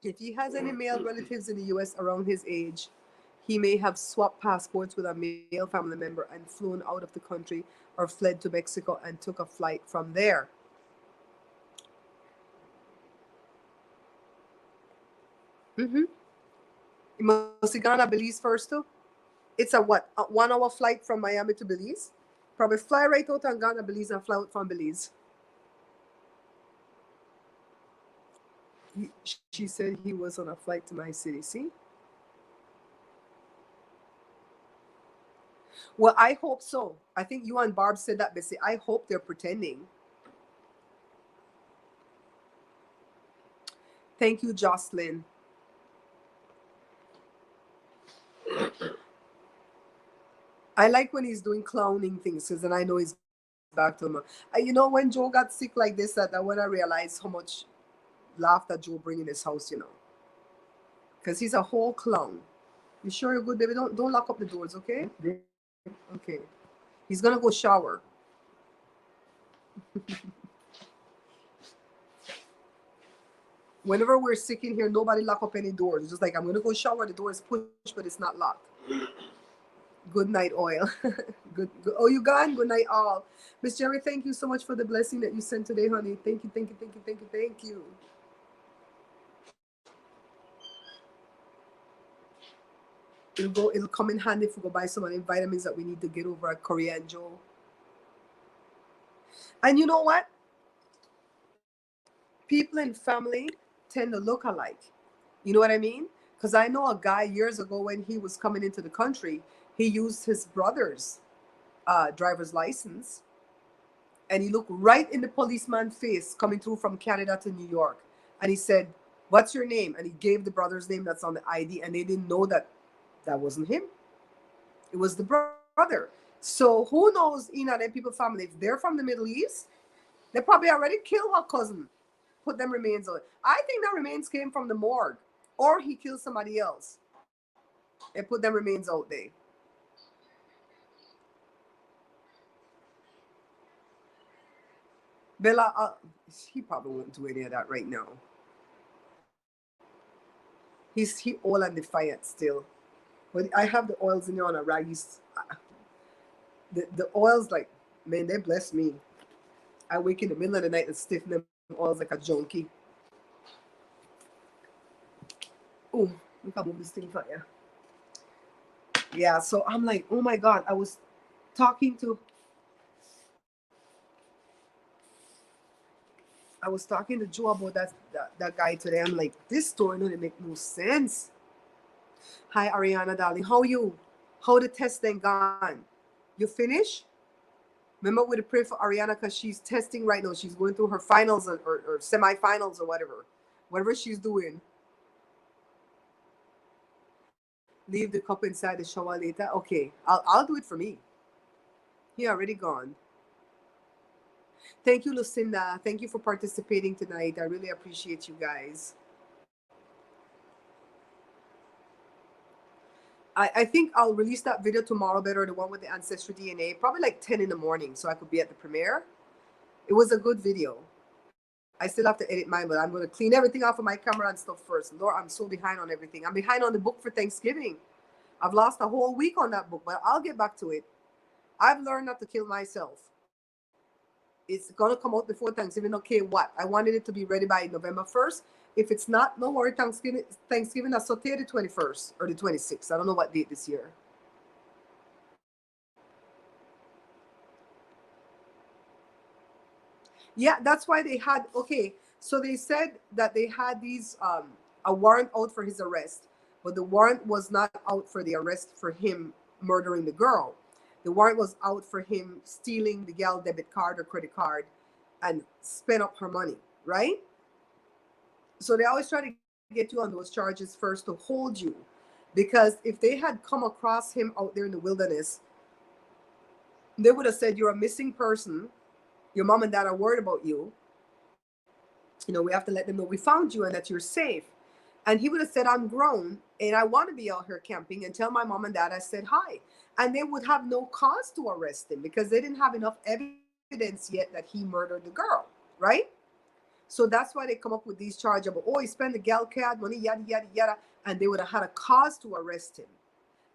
If he has any male relatives in the US around his age, he may have swapped passports with a male family member and flown out of the country, or fled to Mexico and took a flight from there. Mm-hmm. He must have gone to Belize first too. It's a what? A 1 hour flight from Miami to Belize? Probably fly right out and gone to Belize and fly out from Belize. She said he was on a flight to my city. See? Well, I hope so. I think you and Barb said that, Bessie. I hope they're pretending. Thank you, Jocelyn. I like when he's doing clowning things because then I know he's back to normal. You know, when Joe got sick like this, that when I realized how much laughter Joe bring in his house, you know, because he's a whole clown. You sure you're good, baby? Don't lock up the doors, okay? Okay. He's gonna go shower. Whenever we're sick in here, nobody lock up any doors. It's just like I'm gonna go shower. The door is pushed, but it's not locked. Good night, oil. Good. Oh, you gone? Good night, all. Miss Jerry, thank you so much for the blessing that you sent today, honey. Thank you, thank you, thank you, thank you, thank you. It'll come in handy if we go buy some of the vitamins that we need to get over at Korea and Joe. And you know what? People in family tend to look alike. You know what I mean? Because I know a guy years ago when he was coming into the country, he used his brother's driver's license, and he looked right in the policeman's face coming through from Canada to New York, and he said, "What's your name?" And he gave the brother's name that's on the ID, and they didn't know that wasn't him. It was the brother. So who knows, in them people family, if they're from the Middle East, they probably already killed her cousin, put them remains on. I think that remains came from the morgue, or he killed somebody else and put them remains out there. Bella, he probably won't do any of that right now. He old and defiant still. But I have the oils in there on a rag. The oils, like, man, they bless me. I wake in the middle of the night and stiffen them oils like a junkie. Oh, we can move this thing for you. Yeah, so I'm like, oh my God, I was talking to Joe about that guy today. I'm like, this story doesn't make no sense. Hi, Ariana, darling. How you? How the test then gone? You finish? Remember, we pray for Ariana because she's testing right now. She's going through her finals or semi-finals or whatever she's doing. Leave the cup inside the shower later. Okay, I'll do it for me. He already gone. Thank you, Lucinda. Thank you for participating tonight. I really appreciate you guys. I think I'll release that video tomorrow, better, the one with the ancestry DNA, probably like 10 in the morning, so I could be at the premiere. It was a good video. I still have to edit mine, but I'm going to clean everything off of my camera and stuff first. Lord, I'm so behind on everything. I'm behind on the book for Thanksgiving. I've lost a whole week on that book, but I'll get back to it. I've learned not to kill myself. It's going to come out before Thanksgiving. Okay, what? I wanted it to be ready by November 1st. If it's not, no worry, Thanksgiving I sauté the 21st or the 26th. I don't know what date this year. Yeah, that's why they had, okay, so they said that they had these, a warrant out for his arrest, but the warrant was not out for the arrest for him murdering the girl. The warrant was out for him stealing the gal debit card or credit card and spend up her money, right? So they always try to get you on those charges first to hold you, because if they had come across him out there in the wilderness, they would have said, you're a missing person. Your mom and dad are worried about you. You know, we have to let them know we found you and that you're safe. And he would have said, I'm grown and I want to be out here camping, and tell my mom and dad I said hi. And they would have no cause to arrest him because they didn't have enough evidence yet that he murdered the girl, right? So that's why they come up with these charges of, oh, he spent the gal card money, yada, yada, yada. And they would have had a cause to arrest him.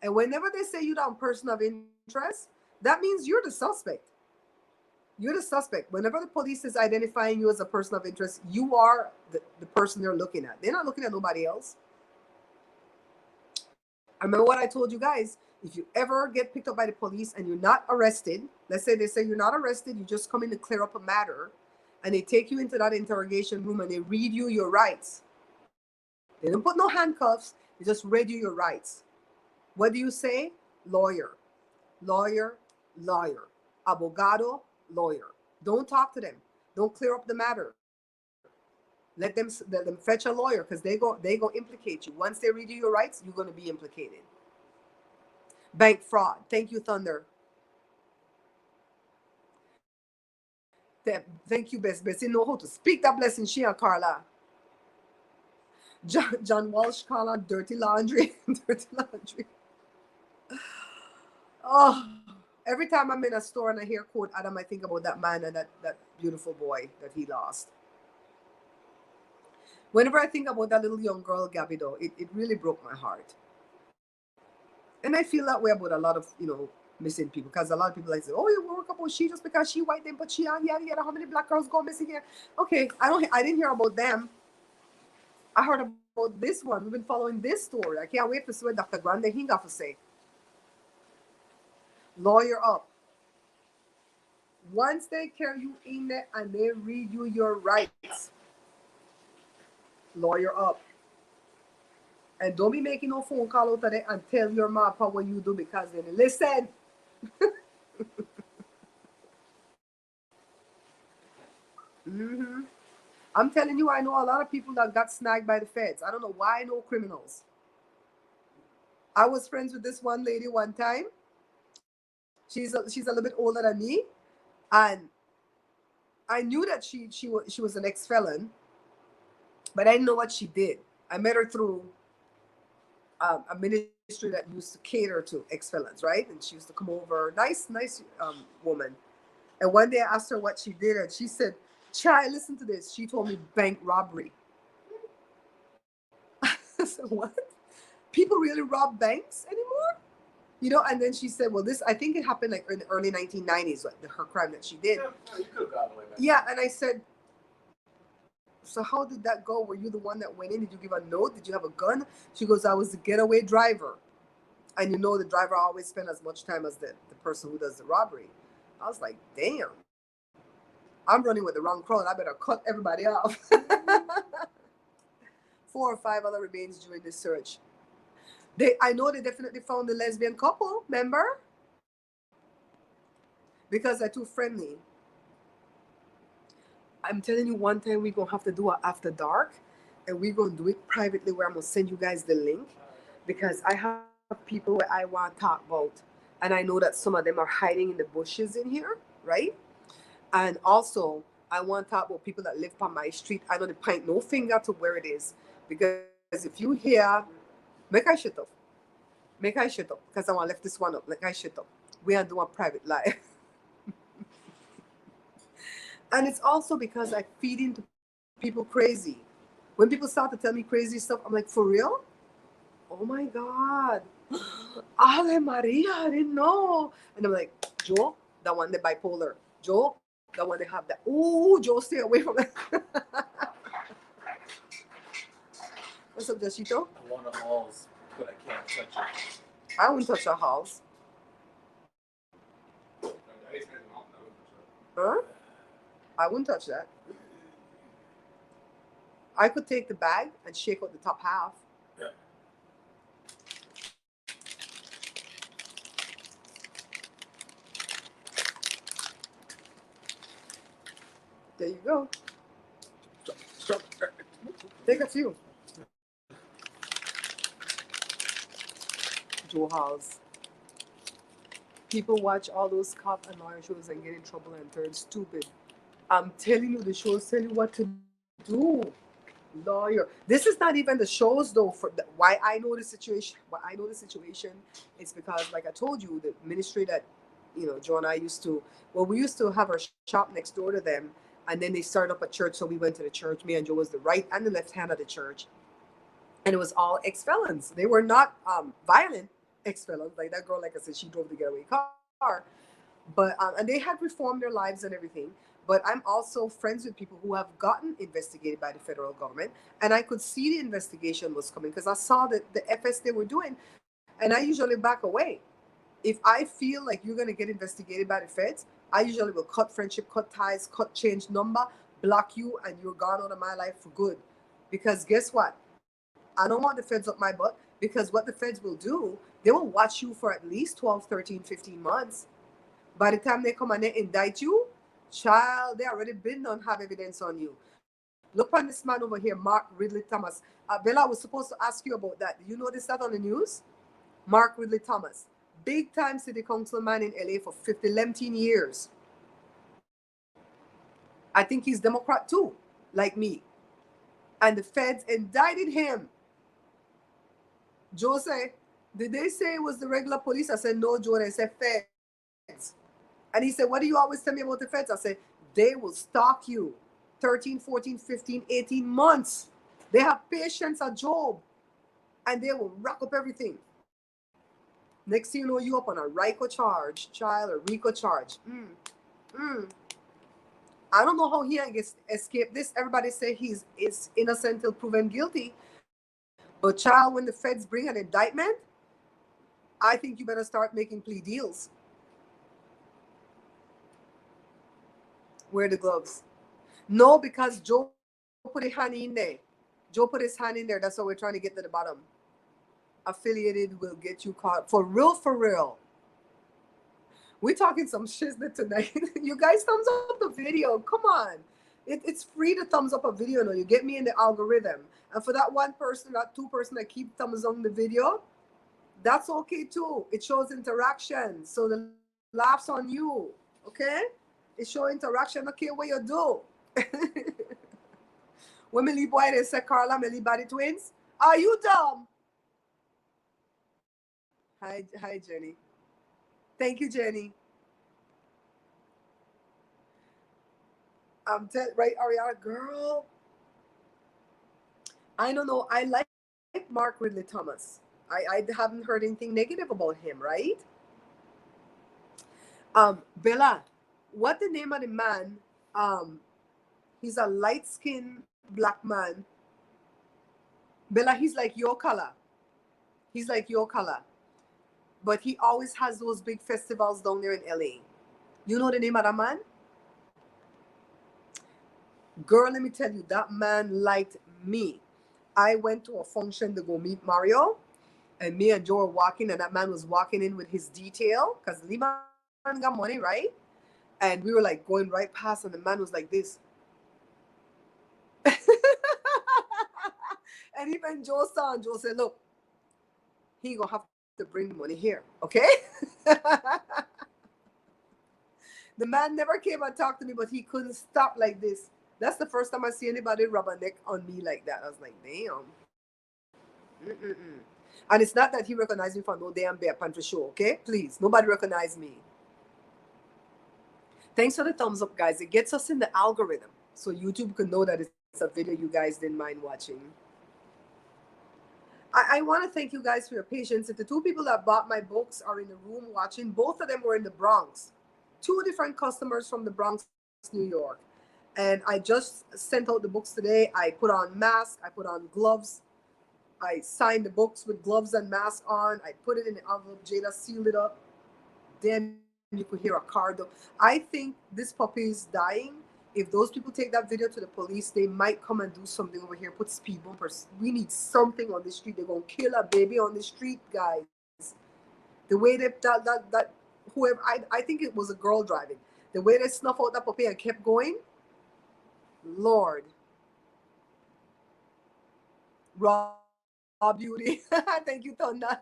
And whenever they say you're not a person of interest, that means you're the suspect. You're the suspect. Whenever the police is identifying you as a person of interest, you are the person they're looking at. They're not looking at nobody else. I remember what I told you guys. If you ever get picked up by the police and you're not arrested, let's say they say you're not arrested, you just come in to clear up a matter, and they take you into that interrogation room and they read you your rights. They don't put no handcuffs. They just read you your rights. What do you say? Lawyer. lawyer, lawyer, abogado, lawyer. Don't talk to them. Don't clear up the matter. Let them fetch a lawyer because they go implicate you. Once they read you your rights, you're gonna be implicated. Bank fraud. Thank you, Thunder. Thank you, Best. Bessie know how to speak that blessing. She and Carla. John Walsh, Carla, dirty laundry, dirty laundry. Oh, every time I'm in a store and I hear quote Adam, I think about that man and that beautiful boy that he lost. Whenever I think about that little young girl, Gabby, though, it really broke my heart. And I feel that way about a lot of, missing people. Because a lot of people like say, oh, you work about she just because she white then, but she yada yada. How many black girls go missing here? Okay, I didn't hear about them. I heard about this one. We've been following this story. I can't wait to see what Dr. Grande Hinga to say. Lawyer up. Once they carry you in there and they read you your rights, lawyer up. And don't be making no phone call out there and tell your mom what you do because they listen. Mm-hmm. I'm telling you, I know a lot of people that got snagged by the feds. I don't know why I know criminals. I was friends with this one lady one time. She's a little bit older than me, and I knew that she was an ex-felon, but I didn't know what she did. I met her through a ministry that used to cater to ex-felons, right? And she used to come over, nice woman. And one day I asked her what she did, and she said, "Child, listen to this." She told me bank robbery. I said, "What? People really rob banks anymore?" And then she said, well, I think it happened like in the early 1990s, her crime that she did. Yeah, you could have gotten away back. Yeah, and I said, so how did that go? Were you the one that went in? Did you give a note? Did you have a gun? She goes, I was the getaway driver. And the driver always spends as much time as the person who does the robbery. I was like, damn. I'm running with the wrong crowd. I better cut everybody off. 4 or 5 other remains during this search. I know they definitely found the lesbian couple, remember? Because they're too friendly. I'm telling you, one time we're going to have to do it after dark, and we're going to do it privately where I'm going to send you guys the link, because I have people where I want to talk about, and I know that some of them are hiding in the bushes in here, right? And also, I want to talk about people that live on my street. I know they point no finger to where it is, because if you hear, make I shut up. Make I shut up, because I want to lift this one up. Make I shut up. We are doing private live. And it's also because I feed into people crazy. When people start to tell me crazy stuff, I'm like, for real? Oh my God. Ave Maria, I didn't know. And I'm like, Joe, that one, the bipolar. Joe, that one, they have that. Oh, Joe, stay away from that. What's up, Joshito? I want a halls, but I can't touch it. I wouldn't touch a house. Huh? I wouldn't touch that. I could take the bag and shake out the top half. Yeah. There you go. Take a few. Joe House. People watch all those cop and lawyer shows and get in trouble and turn stupid. I'm telling you, the shows tell you what to do. Lawyer. This is not even the shows though. Why I know the situation. Why I know the situation is because, like I told you, the ministry that Joe and I used to. Well, we used to have our shop next door to them, and then they started up a church. So we went to the church. Me and Joe was the right and the left hand of the church, and it was all ex-felons. They were not violent ex-felons. Like that girl, like I said, she drove the getaway car, but and they had reformed their lives and everything. But I'm also friends with people who have gotten investigated by the federal government, and I could see the investigation was coming because I saw that the FS they were doing, and I usually back away. If I feel like you're gonna get investigated by the feds, I usually will cut friendship, cut ties, change number, block you, and you're gone out of my life for good. Because guess what? I don't want the feds up my butt, Because what the feds will do, they will watch you for at least 12, 13, 15 months. By the time they come and they indict you, child, they already been done have evidence on you. Look on this man over here, Mark Ridley Thomas. Bella, I was supposed to ask you about that. Did you notice that on the news? Mark Ridley Thomas, big time city councilman in LA for 15 years. I think he's Democrat too, like me. And the feds indicted him. Joe said, did they say it was the regular police? I said, no, Joe. They said feds. And he said, what do you always tell me about the feds? I said, they will stalk you 13, 14, 15, 18 months. They have patience at Job. And they will rack up everything. Next thing you know, you up on a RICO charge, child, or RICO charge. I don't know how he escaped this. Everybody say he's innocent till proven guilty. But child, when the feds bring an indictment, I think you better start making plea deals. Where are the gloves? No, because Joe put his hand in there. Joe put his hand in there. That's how we're trying to get to the bottom. Affiliated will get you caught. For real, for real. We're talking some shiznit tonight. You guys thumbs up the video. Come on. It's free to thumbs up a video now. You get me in the algorithm. And for that one person, that two person that keep thumbs on the video, that's okay too. It shows interaction. So the laughs on you. Okay? It shows interaction. Okay, what you do. When me leave boy, they say, Carla, me leave body twins. Are you dumb? Hi, Jenny. Thank you, Jenny. Right, Ariana, girl. I don't know. I like Mark Ridley Thomas. I haven't heard anything negative about him, right? Bella, what the name of the man? He's a light-skinned black man. Bella, he's like your color. He's like your color. But he always has those big festivals down there in LA. You know the name of that man? Girl, let me tell you, that man liked me. I went to a function to go meet Mario, and me and Joe were walking, and that man was walking in with his detail, because Lima got money, right? And we were like going right past, and the man was like this. And even Joe saw, and Joe said, look, he gonna have to bring the money here, okay? The man never came and talked to me, but he couldn't stop like this. That's the first time I see anybody rub a neck on me like that. I was like, damn. And it's not that he recognized me for no damn bear pantry show, okay? Please, nobody recognize me. Thanks for the thumbs up, guys. It gets us in the algorithm, so YouTube can know that it's a video you guys didn't mind watching. I want to thank you guys for your patience. If the two people that bought my books are in the room watching, both of them were in the Bronx. Two different customers from the Bronx, New York. And I just sent out the books today. I put on masks. I put on gloves. I signed the books with gloves and masks on. I put it in the envelope. Jada sealed it up. Then you could hear a car door. I think this puppy is dying. If those people take that video to the police, they might come and do something over here, put speed bumpers. We need something on the street. They're going to kill a baby on the street, guys. The way that whoever, I think it was a girl driving. The way they snuffed out that puppy and kept going, Lord. Raw beauty. Thank you, Thunder.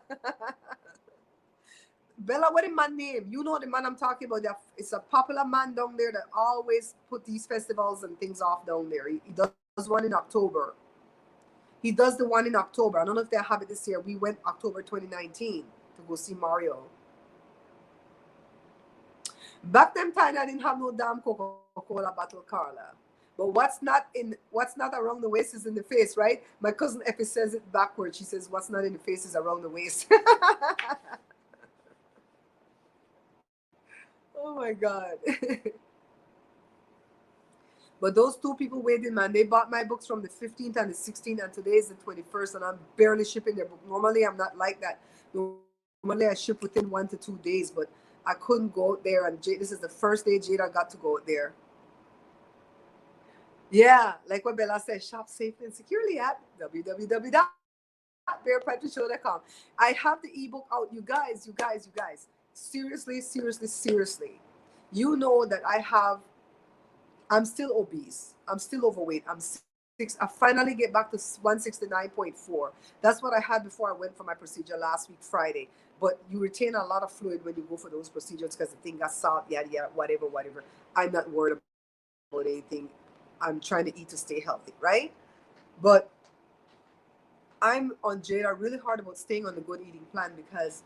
Bella, what is my name? You know the man I'm talking about. It's a popular man down there that always put these festivals and things off down there. He does one in October. He does the one in October. I don't know if they have it this year. We went October 2019 to go see Mario. Back then time I didn't have no damn Coca-Cola bottle, Carla. But what's not around the waist is in the face, right? My cousin Effie says it backwards. She says what's not in the face is around the waist. Oh my God. But those two people waited, man. They bought my books from the 15th and the 16th, and today is the 21st, and I'm barely shipping their book. Normally, I'm not like that. Normally, I ship within 1 to 2 days, but I couldn't go out there, and this is the first day Jada got to go out there. Yeah, like what Bella said, shop safely and securely at www. bearpatronshow.com. I have the ebook out. You guys. Seriously, seriously, seriously. You know that I'm still obese. I'm still overweight. I finally get back to 169.4. That's what I had before I went for my procedure last week, Friday. But you retain a lot of fluid when you go for those procedures because the thing got salt, yada, yada, whatever. I'm not worried about anything. I'm trying to eat to stay healthy, right? But I'm on Jada really hard about staying on the good eating plan because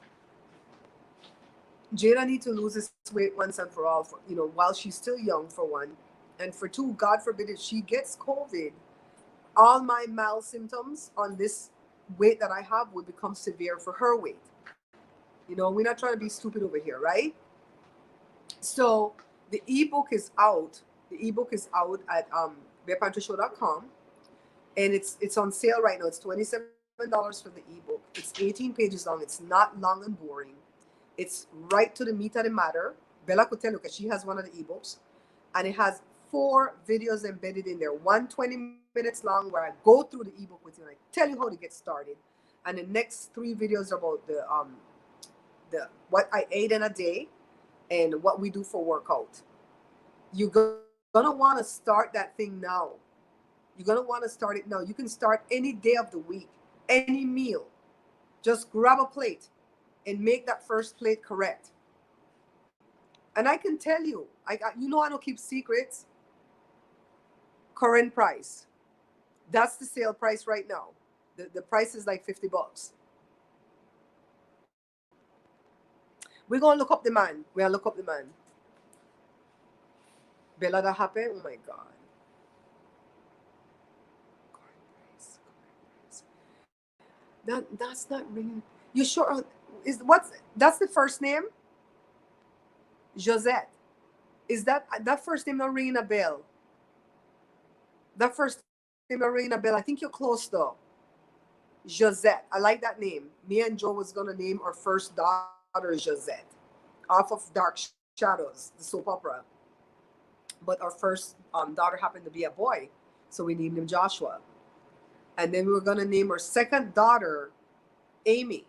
Jada needs to lose this weight once and for all, for, while she's still young, for one. And for two, God forbid, if she gets COVID, all my mild symptoms on this weight that I have would become severe for her weight. We're not trying to be stupid over here, right? So the ebook is out. The ebook is out at bearpatronshow.com, and it's on sale right now. It's $27 for the ebook. It's 18 pages long. It's not long and boring. It's right to the meat of the matter. Bella could tell you because she has one of the ebooks, and it has 4 videos embedded in there. One 20 minutes long where I go through the ebook with you and I tell you how to get started, and the next 3 videos are about the what I ate in a day and what we do for workout. You're gonna want to start that thing now. You're gonna want to start it now. You can start any day of the week, any meal. Just grab a plate and make that first plate correct. And I can tell you, I don't keep secrets. Current price. That's the sale price right now. The price is like $50. We're gonna look up the man. We're gonna look up the man. Bella, that happened? Oh my God. That's not ringing. You sure? That's the first name? Josette. Is that first name not ringing a bell? That first name not ringing a bell. I think you're close though. Josette. I like that name. Me and Joe was gonna name our first daughter Josette, off of Dark Shadows, the soap opera. But our first daughter happened to be a boy, so we named him Joshua. And then we were gonna name our second daughter Amy,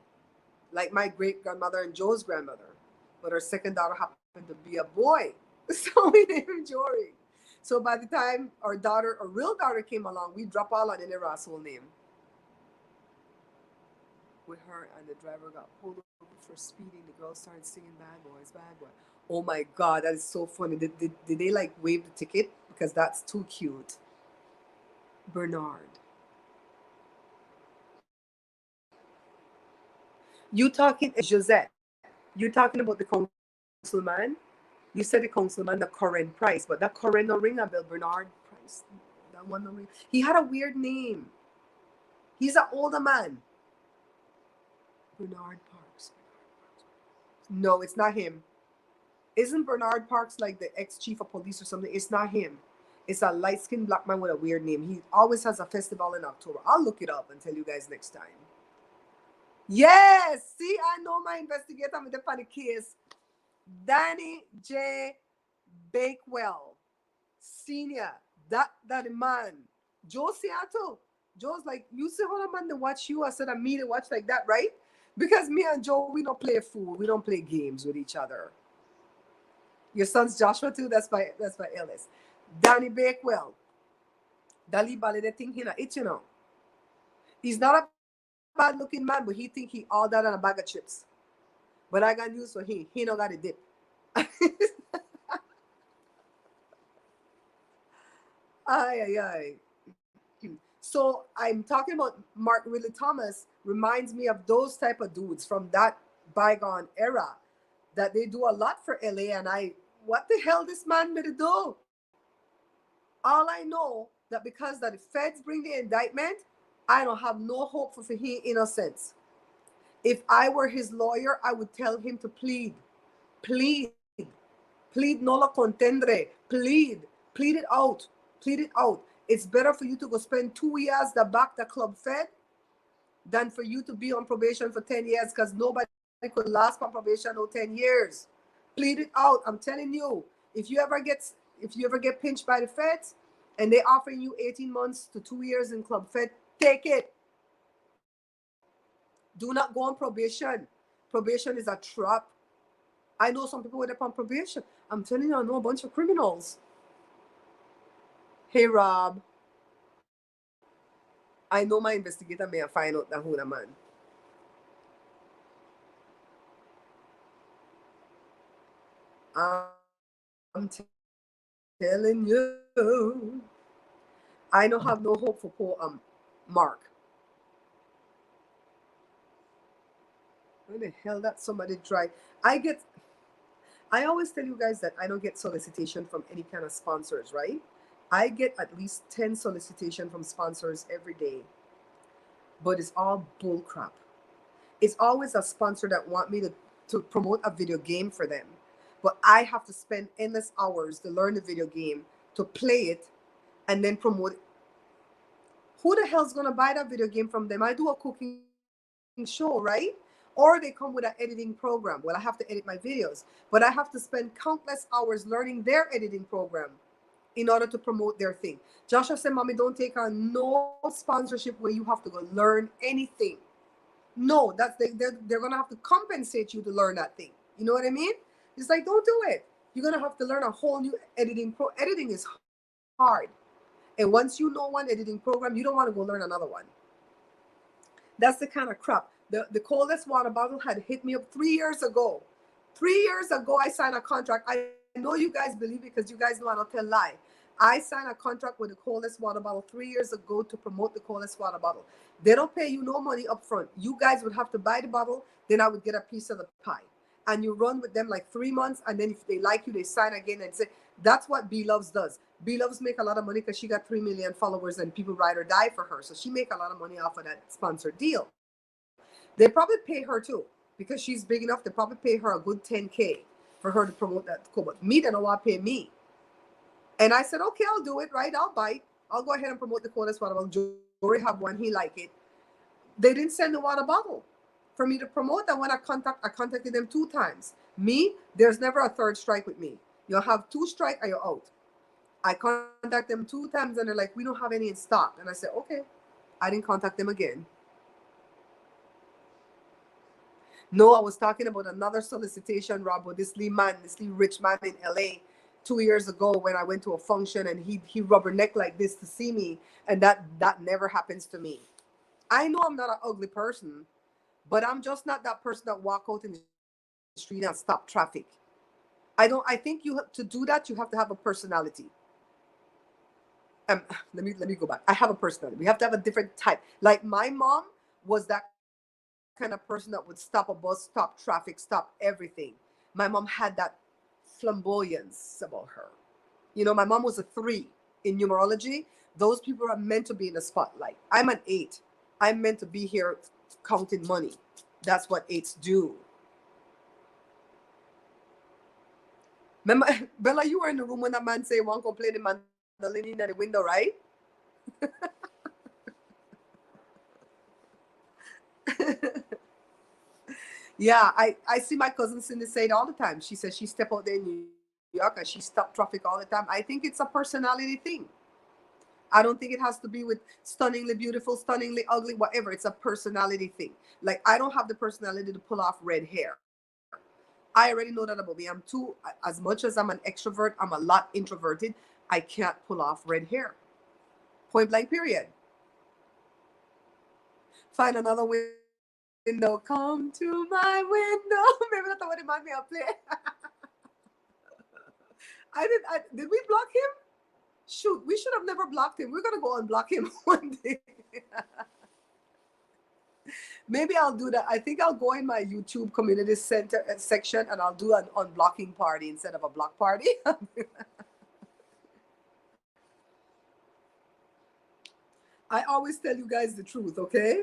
like my great grandmother and Joe's grandmother. But our second daughter happened to be a boy, so we named him Jory. So by the time our real daughter came along, we dropped all on Inera's whole name. With her, and the driver got pulled over for speeding. The girl started singing "Bad Boys, Bad Boy." Oh my God, that is so funny. Did they like waive the ticket? Because that's too cute. Bernard. You talking, Josette? You talking about the councilman? You said the councilman, the current price, but that current no ring a bell. Bernard Price. That one no ring. He had a weird name. He's an older man. Bernard Parks. No, it's not him. Isn't Bernard Parks like the ex-chief of police or something? It's not him. It's a light-skinned black man with a weird name. He always has a festival in October. I'll look it up and tell you guys next time. Yes! See, I know my investigator with the funny case. Danny J. Bakewell, Senior. That man. Joe Seattle. Joe's like, you see how the man to watch you? I said, I mean to watch like that, right? Because me and Joe, we don't play fool. We don't play games with each other. Your son's Joshua too? That's my eldest. Danny Bakewell. Dali Bale, the thing here, it, He's not a bad looking man, but he think he all that on a bag of chips. But I got news for him. He no got a dip. Ay. So I'm talking about Mark Ridley Thomas reminds me of those type of dudes from that bygone era that they do a lot for LA, and what the hell this man made to do? All I know that because that the feds bring the indictment, I don't have no hope for his innocence. If I were his lawyer, I would tell him to plead nola contendere, plead it out. It's better for you to go spend 2 years the back the club fed than for you to be on probation for 10 years, because nobody could last on probation or 10 years. Plead it out. I'm telling you, if you ever get pinched by the feds and they offering you 18 months to 2 years in club fed, take it. Do not go on probation. Probation is a trap. I know some people who are on probation. I'm telling you, I know a bunch of criminals. Hey, Rob. I know my investigator may have find out that who the man. I'm telling you. I don't have no hope for poor Mark. Where the hell that somebody tried? I always tell you guys that I don't get solicitation from any kind of sponsors, right? I get at least 10 solicitation from sponsors every day, but it's all bull crap. It's always a sponsor that want me to promote a video game for them, but I have to spend endless hours to learn the video game, to play it, and then promote it. Who the hell's gonna buy that video game from them? I do a cooking show, right? Or they come with an editing program. Well, I have to edit my videos, but I have to spend countless hours learning their editing program in order to promote their thing. Joshua said, Mommy, don't take on no sponsorship where you have to go learn anything. No, they're gonna have to compensate you to learn that thing. You know what I mean? It's like, don't do it. You're gonna have to learn a whole new editing editing is hard. And once you know one editing program, you don't want to go learn another one. That's the kind of crap. The coldest water bottle had hit me up 3 years ago. 3 years ago, I signed a contract. I know you guys believe it because you guys know I don't tell lie. I signed a contract with the coldest water bottle 3 years ago to promote the coldest water bottle. They don't pay you no money up front. You guys would have to buy the bottle, then I would get a piece of the pie. And you run with them like 3 months, and then if they like you, they sign again and say, that's what B Loves does. B Loves make a lot of money because she got 3 million followers and people ride or die for her. So she make a lot of money off of that sponsored deal. They probably pay her too because she's big enough. They probably pay her a good 10K for her to promote that. But me, they don't want to pay me. And I said, okay, I'll do it, right? I'll bite. I'll go ahead and promote the coldest water bottle. Jory have one. He like it. They didn't send the water bottle for me to promote. And when I contacted them 2 times. Me, there's never a third strike with me. You'll have 2 strikes or you're out. I contact them 2 times and they're like, we don't have any in stock. And I said, okay. I didn't contact them again. No, I was talking about another solicitation, Rob, with this rich man in LA 2 years ago when I went to a function and he rubbernecked like this to see me. And that never happens to me. I know I'm not an ugly person, but I'm just not that person that walk out in the street and stop traffic. I think you have to do that. You have to have a personality. Let me go back. I have a personality. We have to have a different type. Like my mom was that kind of person that would stop a bus, stop traffic, stop everything. My mom had that flamboyance about her. You know, my mom was a 3 in numerology. Those people are meant to be in the spotlight. I'm an 8. I'm meant to be here counting money. That's what 8s do. Remember, Bella, you were in the room when that man say one complaint the mandolin in the window, right? Yeah, I see my cousin Cindy say it all the time. She says she step out there in New York and she stop traffic all the time. I think it's a personality thing. I don't think it has to be with stunningly beautiful, stunningly ugly, whatever. It's a personality thing. Like, I don't have the personality to pull off red hair. I already know that about me. As much as I'm an extrovert, I'm a lot introverted. I can't pull off red hair. Point blank, period. Find another window. Come to my window. Maybe that's what it might be. I'll play. Did we block him? Shoot, we should have never blocked him. We're gonna go and block him one day. Maybe I'll do that. I think I'll go in my YouTube community center section and I'll do an unblocking party instead of a block party. I always tell you guys the truth, okay?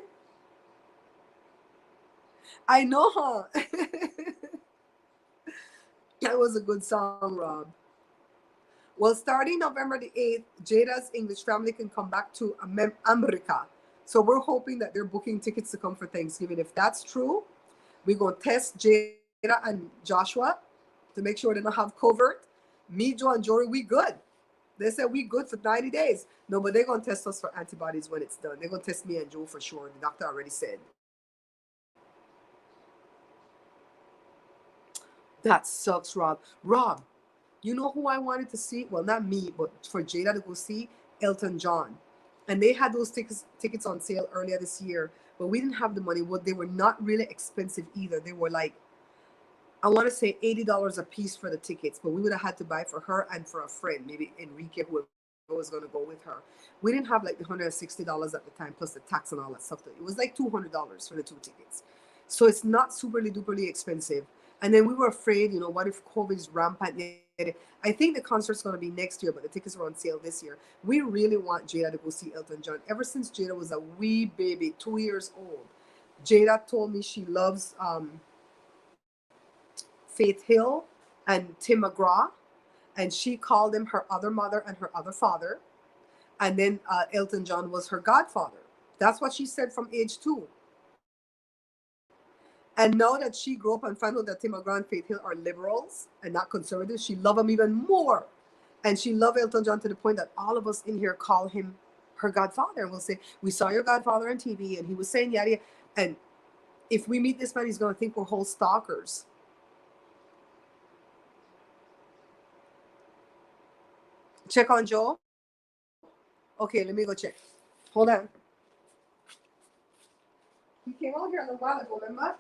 I know, huh? That was a good song, Rob. Well, starting November the 8th, Jada's English family can come back to America. So we're hoping that they're booking tickets to come for Thanksgiving. If that's true, we're going to test Jada and Joshua to make sure they don't have covert. Me, Joe, and Jory, we good. They said we good for 90 days. No, but they're going to test us for antibodies when it's done. They're going to test me and Joe for sure. The doctor already said. That sucks, Rob. Rob, you know who I wanted to see? Well, not me, but for Jada to go see Elton John. And they had those tickets on sale earlier this year, but we didn't have the money. Well, they were not really expensive either. They were like, I want to say $80 a piece for the tickets, but we would have had to buy for her and for a friend, maybe Enrique, who was going to go with her. We didn't have like the $160 at the time, plus the tax and all that stuff. It was like $200 for the 2 tickets. So it's not superly duperly expensive. And then we were afraid, you know, what if COVID is rampant? I think the concert's going to be next year, but the tickets were on sale this year. We really want Jada to go see Elton John. Ever since Jada was a wee baby, 2 years old, Jada told me she loves Faith Hill and Tim McGraw, and she called him her other mother and her other father. And then Elton John was her godfather. That's what she said from age 2. And now that she grew up and found out that Tim McGraw and Faith Hill are liberals and not conservatives, she loved him even more. And she loved Elton John to the point that all of us in here call him her godfather. And we'll say, we saw your godfather on TV and he was saying yada, yada. And if we meet this man, he's going to think we're whole stalkers. Check on Joe. Okay, let me go check. Hold on. He came out here a little while ago, remember?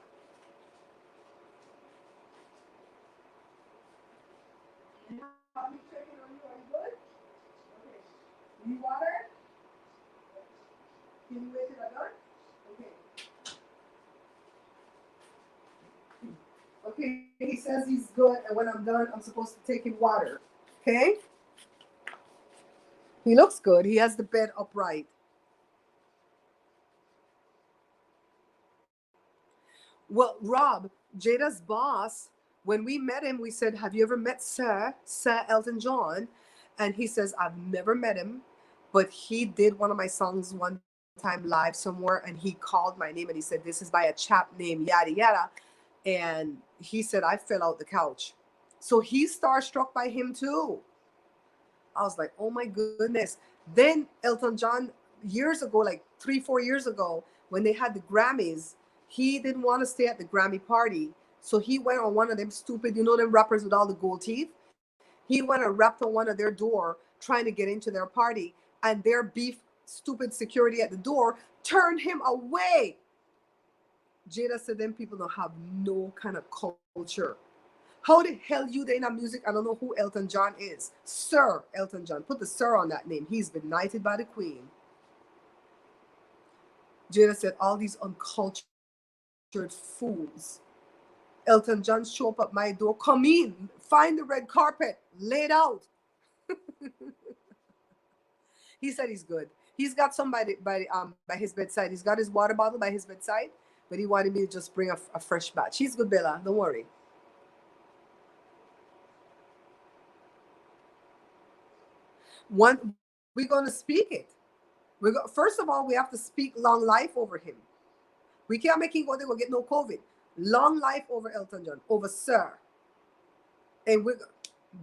I'll be checking on you. Are you good? Okay. Need water? Can you wait till I'm done? Okay. Okay, he says he's good, and when I'm done, I'm supposed to take him water. Okay? He looks good. He has the bed upright. Well, Rob, Jada's boss, when we met him, we said, have you ever met Sir Elton John? And he says, I've never met him, but he did one of my songs one time live somewhere, and he called my name and he said, this is by a chap named yada yada. And he said, I fell out the couch. So he's starstruck by him too. I was like, oh my goodness. Then Elton John, years ago, like 3-4 years ago, when they had the Grammys, he didn't want to stay at the Grammy party. So he went on one of them stupid, you know, them rappers with all the gold teeth. He went and rapped on one of their door trying to get into their party. And their beef, stupid security at the door turned him away. Jada said, them people don't have no kind of culture. How the hell you in music? I don't know who Elton John is. Sir Elton John. Put the sir on that name. He's been knighted by the Queen. Jada said, all these uncultured fools. Elton John show up at my door. Come in. Find the red carpet. Lay it out. He said he's good. He's got somebody by his bedside. He's got his water bottle by his bedside. But he wanted me to just bring a fresh batch. He's good, Bella. Don't worry. We're going to speak it. First of all, we have to speak long life over him. We can't make him go there and get no COVID. Long life over Elton John, over Sir. And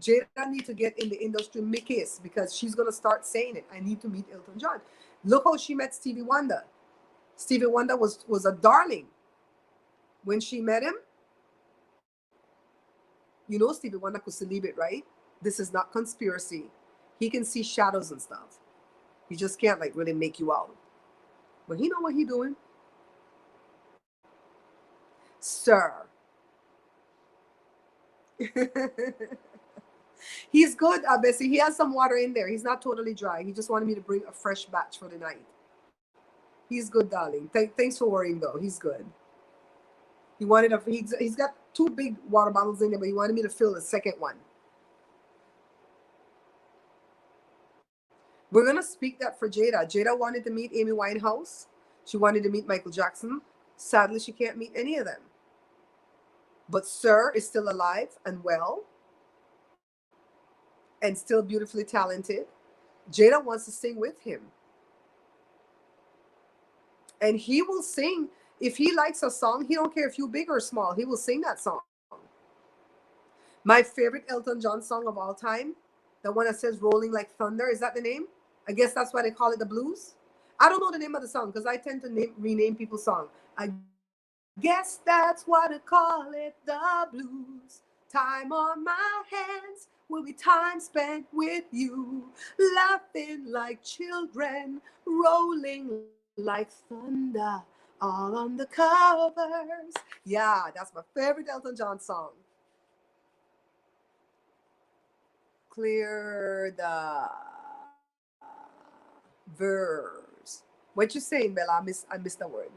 Jada need to get in the industry case because she's going to start saying it. I need to meet Elton John. Look how she met Stevie Wonder. Stevie Wonder was a darling. When she met him, you know Stevie Wonder could sleep it, right? This is not conspiracy. He can see shadows and stuff. He just can't like really make you out. But he know what he doing. Sir. He's good, Bessie. He has some water in there. He's not totally dry. He just wanted me to bring a fresh batch for the night. He's good, darling. Thanks for worrying, though. He's good. He wanted he's got 2 big water bottles in there, but he wanted me to fill the second one. We're going to speak that for Jada. Jada wanted to meet Amy Winehouse. She wanted to meet Michael Jackson. Sadly, she can't meet any of them. But Sir is still alive and well and still beautifully talented. Jada wants to sing with him. And he will sing. If he likes a song, he don't care if you're big or small. He will sing that song. My favorite Elton John song of all time, the one that says Rolling Like Thunder, is that the name? I guess that's why they call it the blues. I don't know the name of the song because I tend to rename people's songs. I guess that's why they call it the blues. Time on my hands will be time spent with you, laughing like children, rolling like thunder, all on the covers. Yeah, that's my favorite Elton John song. Clear the verse. What you saying, Bella? I missed the word.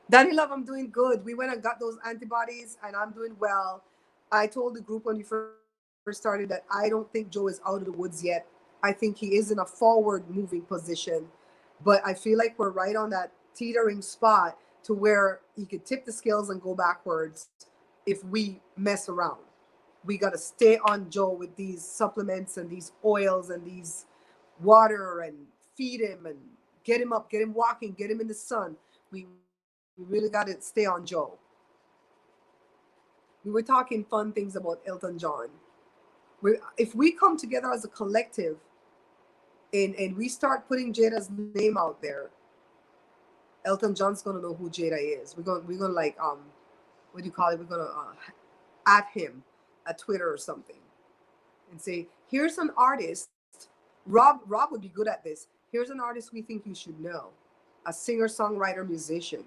Danny Love, I'm doing good. We went and got those antibodies, and I'm doing well. I told the group when we first started that I don't think Joe is out of the woods yet. I think he is in a forward moving position, but I feel like we're right on that teetering spot to where he could tip the scales and go backwards if we mess around. We got to stay on Joe with these supplements and these oils and these water and feed him and get him up, get him walking, get him in the sun. We really got to stay on Joe. We were talking fun things about Elton John. If we come together as a collective and we start putting Jada's name out there, Elton John's gonna know who Jada is. We're gonna like what do you call it? We're gonna at him at Twitter or something and say, here's an artist. Rob would be good at this. Here's an artist we think you should know, a singer, songwriter, musician.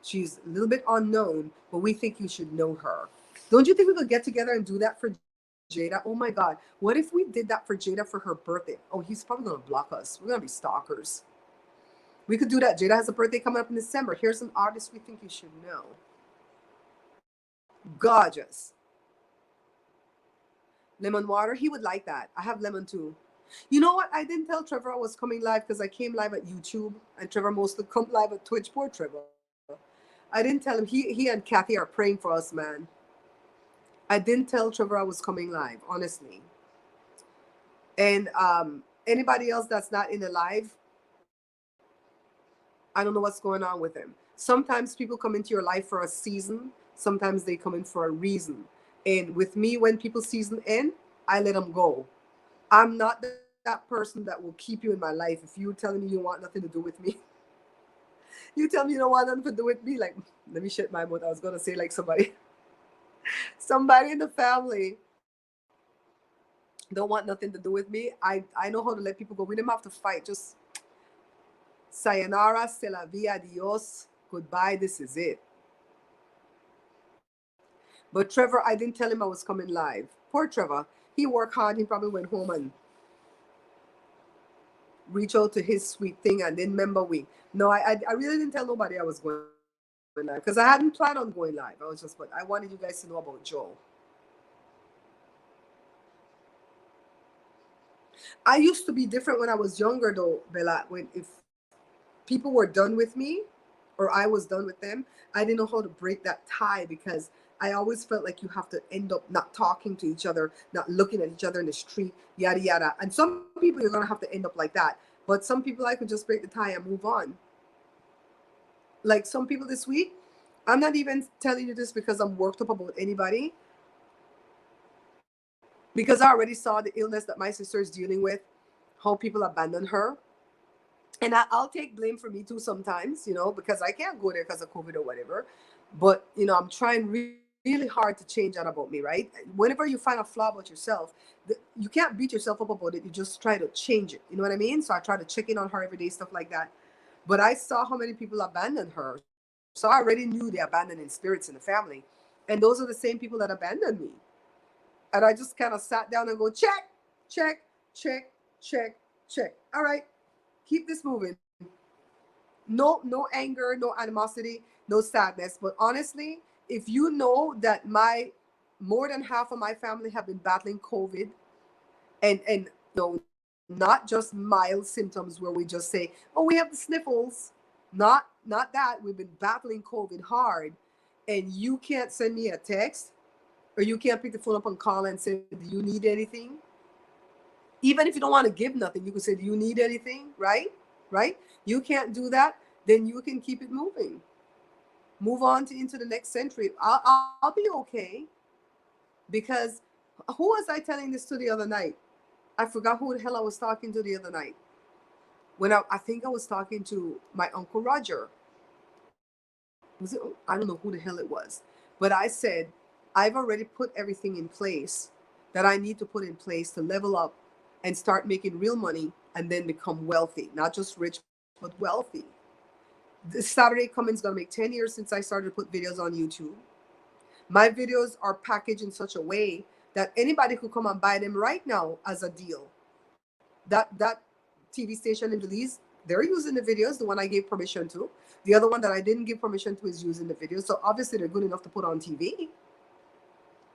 She's a little bit unknown, but we think you should know her. Don't you think we could get together and do that for Jada? Oh my God. What if we did that for Jada for her birthday? Oh, he's probably going to block us. We're going to be stalkers. We could do that. Jada has a birthday coming up in December. Here's an artist we think you should know. Gorgeous. Lemon water. He would like that. I have lemon too. You know what? I didn't tell Trevor I was coming live because I came live at YouTube and Trevor mostly come live at Twitch. Poor Trevor. I didn't tell him. He and Kathy are praying for us, man. I didn't tell Trevor I was coming live, honestly. And anybody else that's not in the live, I don't know what's going on with them. Sometimes people come into your life for a season. Sometimes they come in for a reason. And with me, when people season end, I let them go. I'm not that person that will keep you in my life. If you're telling me you want nothing to do with me, you tell me you don't want nothing to do with me, like, let me shut my mouth. I was going to say like somebody in the family don't want nothing to do with me. I know how to let people go. We didn't have to fight. Just sayonara, se la vie, adios, goodbye, this is it. But Trevor, I didn't tell him I was coming live. Poor Trevor. He worked hard. He probably went home and reached out to his sweet thing and then remember we. No, I really didn't tell nobody I was going live because I hadn't planned on going live. But I wanted you guys to know about Joe. I used to be different when I was younger though, Bella. If people were done with me or I was done with them, I didn't know how to break that tie because I always felt like you have to end up not talking to each other, not looking at each other in the street, yada, yada. And some people you're going to have to end up like that. But some people I could just break the tie and move on. Like some people this week, I'm not even telling you this because I'm worked up about anybody. Because I already saw the illness that my sister is dealing with, how people abandon her. And I'll take blame for me too sometimes, because I can't go there because of COVID or whatever. But, I'm trying really hard to change that about me, right? Whenever you find a flaw about yourself, you can't beat yourself up about it. You just try to change it. You know what I mean? So I try to check in on her every day, stuff like that. But I saw how many people abandoned her. So I already knew the abandoning spirits in the family. And those are the same people that abandoned me. And I just kind of sat down and go, check, check, check, check, check. All right, keep this moving. No anger, no animosity, no sadness. But honestly, if you know that more than half of my family have been battling COVID and not just mild symptoms where we just say, oh, we have the sniffles. Not that. We've been battling COVID hard. And you can't send me a text or you can't pick the phone up and call and say, do you need anything? Even if you don't want to give nothing, you can say, do you need anything? Right? You can't do that, then you can keep it moving. Move on into the next century. I'll be okay. Because who was I telling this to the other night? I forgot who the hell I was talking to the other night. When I think I was talking to my Uncle Roger. Was it? I don't know who the hell it was. But I said, I've already put everything in place that I need to put in place to level up and start making real money and then become wealthy. Not just rich, but wealthy. This Saturday coming is going to make 10 years since I started to put videos on YouTube. My videos are packaged in such a way that anybody could come and buy them right now as a deal. That TV station in Belize, they're using the videos, the one I gave permission to. The other one that I didn't give permission to is using the videos. So obviously they're good enough to put on TV.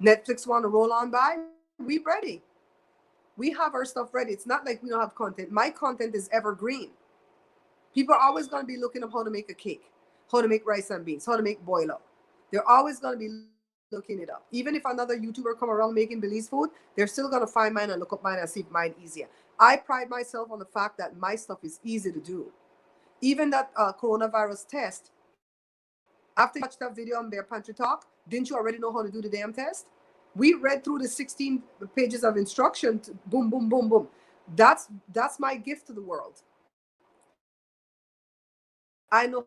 Netflix want to roll on by, we ready. We have our stuff ready. It's not like we don't have content. My content is evergreen. People are always going to be looking up how to make a cake, how to make rice and beans, how to make boil up. They're always going to be looking it up. Even if another YouTuber come around making Belize food, they're still going to find mine and look up mine and see if mine easier. I pride myself on the fact that my stuff is easy to do. Even that coronavirus test, after you watched that video on Bear Pantry Talk, didn't you already know how to do the damn test? We read through the 16 pages of instruction. Boom, boom, boom, boom. That's my gift to the world. I know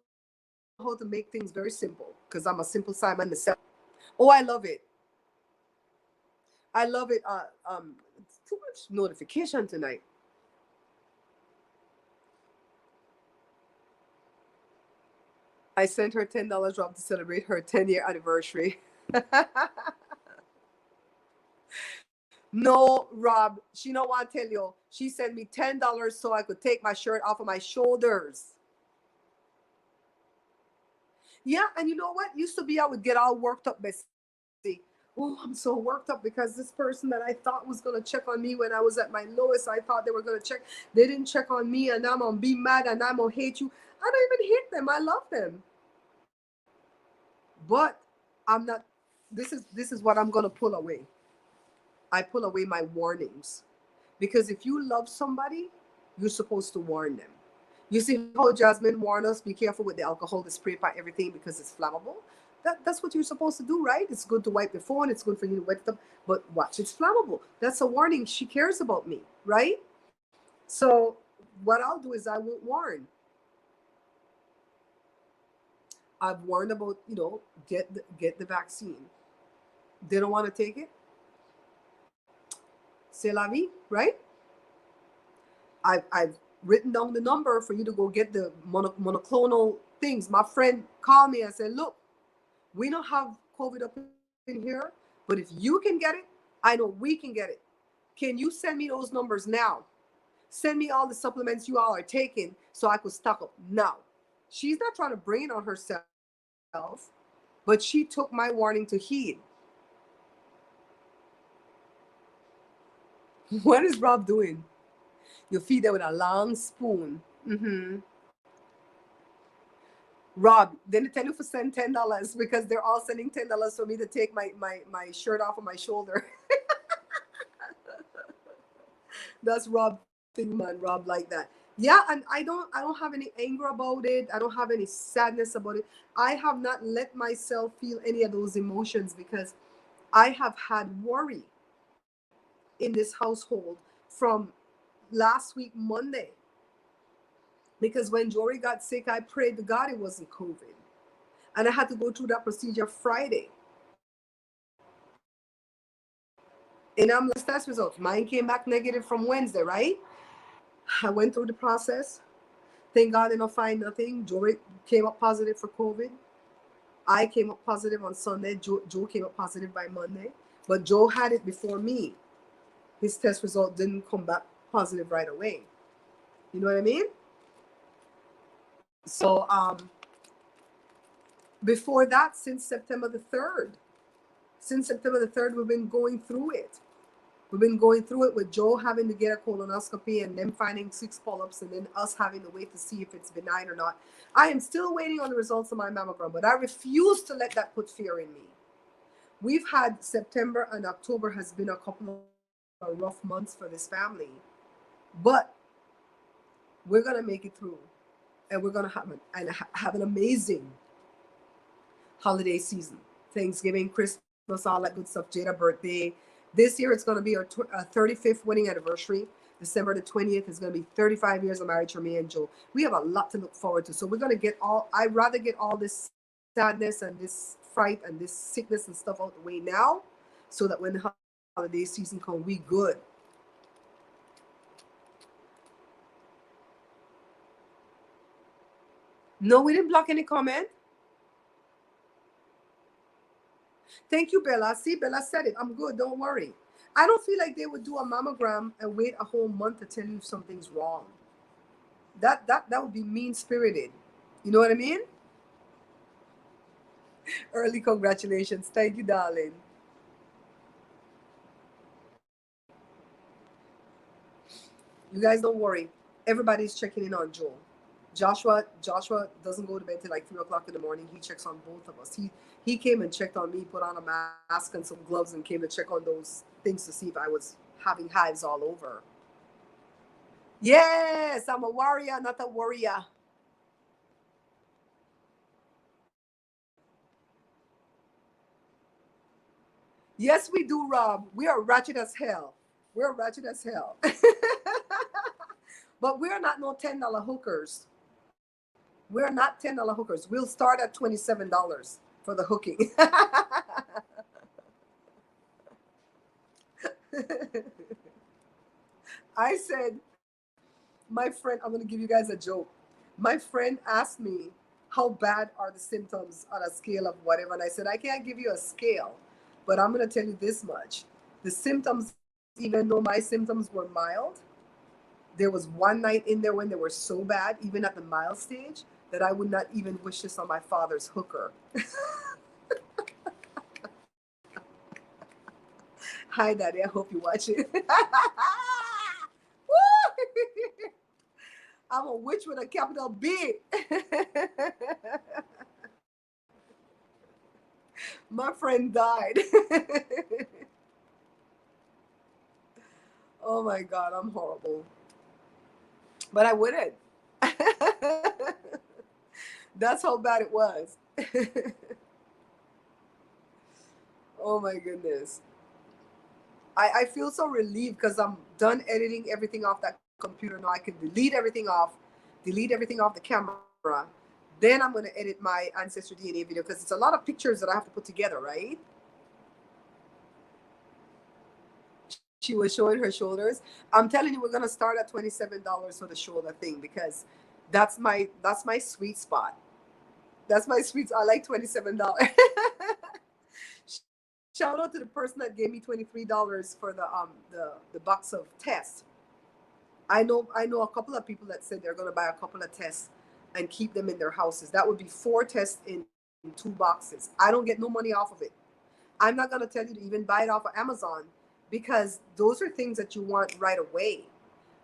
how to make things very simple because I'm a simple Simon myself. Oh, I love it. I love it. It's too much notification tonight. I sent her $10 drop to celebrate her 10-year anniversary. No, Rob, she don't want to tell you. She sent me $10 so I could take my shirt off of my shoulders. Yeah, and you know what? Used to be I would get all worked up, Bessie. Oh, I'm so worked up because this person that I thought was going to check on me when I was at my lowest, I thought they were going to check. They didn't check on me, and I'm going to be mad, and I'm going to hate you. I don't even hate them. I love them. But I'm not, this is what I'm going to pull away. I pull away my warnings. Because if you love somebody, you're supposed to warn them. You see how Jasmine warned us, be careful with the alcohol, the spray by everything because it's flammable? That's what you're supposed to do, right? It's good to wipe the phone. It's good for you to wet it up. But watch, it's flammable. That's a warning. She cares about me, right? So what I'll do is I won't warn. I've warned about, get the vaccine. They don't want to take it. C'est la vie, right? I've written down the number for you to go get the monoclonal things. My friend called me and said, look, we don't have COVID up in here, but if you can get it, I know we can get it. Can you send me those numbers now? Send me all the supplements you all are taking so I could stock up now. She's not trying to bring it on herself, but she took my warning to heed. What is Rob doing? You feed them with a long spoon. Mm-hmm. Rob, then they tell you to send $10 because they're all sending $10 for me to take my shirt off of my shoulder. That's Rob thing, man. Rob like that. Yeah, and I don't have any anger about it. I don't have any sadness about it. I have not let myself feel any of those emotions because I have had worry in this household from last week, Monday. Because when Jory got sick, I prayed to God it wasn't COVID. And I had to go through that procedure Friday. And I'm like, test results. Mine came back negative from Wednesday, right? I went through the process. Thank God they don't find nothing. Jory came up positive for COVID. I came up positive on Sunday. Joe came up positive by Monday. But Joe had it before me. His test result didn't come back positive right away. You know what I mean? So before that, since September the 3rd, we've been going through it. We've been going through it with Joe having to get a colonoscopy and them finding 6 polyps and then us having to wait to see if it's benign or not. I am still waiting on the results of my mammogram, but I refuse to let that put fear in me. We've had September and October has been a couple of rough months for this family, but we're going to make it through and we're going to have an amazing holiday season. Thanksgiving, Christmas, all that good stuff, Jada birthday. This year, it's going to be our 35th wedding anniversary. December the 20th is going to be 35 years of marriage for me and Joe. We have a lot to look forward to. So we're going to get I'd rather get all this sadness and this fright and this sickness and stuff out the way now, so that when the holiday season comes, we good. No, we didn't block any comment. Thank you, Bella. See, Bella said it. I'm good. Don't worry. I don't feel like they would do a mammogram and wait a whole month to tell you if something's wrong. That would be mean spirited. You know what I mean? Early congratulations. Thank you, darling. You guys don't worry. Everybody's checking in on Joel. Joshua doesn't go to bed till like 3 o'clock in the morning. He checks on both of us. He came and checked on me, put on a mask and some gloves, and came to check on those things to see if I was having hives all over. Yes, I'm a warrior, not a warrior. Yes, we do, Rob. We are ratchet as hell. We're ratchet as hell. But we're not no $10 hookers. We're not $10 hookers. We'll start at $27 for the hooking. I said, my friend, I'm going to give you guys a joke. My friend asked me, how bad are the symptoms on a scale of whatever? And I said, I can't give you a scale, but I'm going to tell you this much. The symptoms, even though my symptoms were mild, there was one night in there when they were so bad, even at the mild stage, that I would not even wish this on my father's hooker. Hi, Daddy. I hope you watch it. I'm a witch with a capital B. My friend died. Oh my God, I'm horrible. But I wouldn't. That's how bad it was. Oh my goodness. I feel so relieved because I'm done editing everything off that computer. Now I can delete everything off the camera. Then I'm going to edit my Ancestry DNA video because it's a lot of pictures that I have to put together, right? She was showing her shoulders. I'm telling you, we're going to start at $27 for the shoulder thing because that's my sweet spot. That's my sweet. I like $27. Shout out to the person that gave me $23 for the box of tests. I know a couple of people that said they're going to buy a couple of tests and keep them in their houses. That would be 4 tests in 2 boxes. I don't get no money off of it. I'm not going to tell you to even buy it off of Amazon because those are things that you want right away.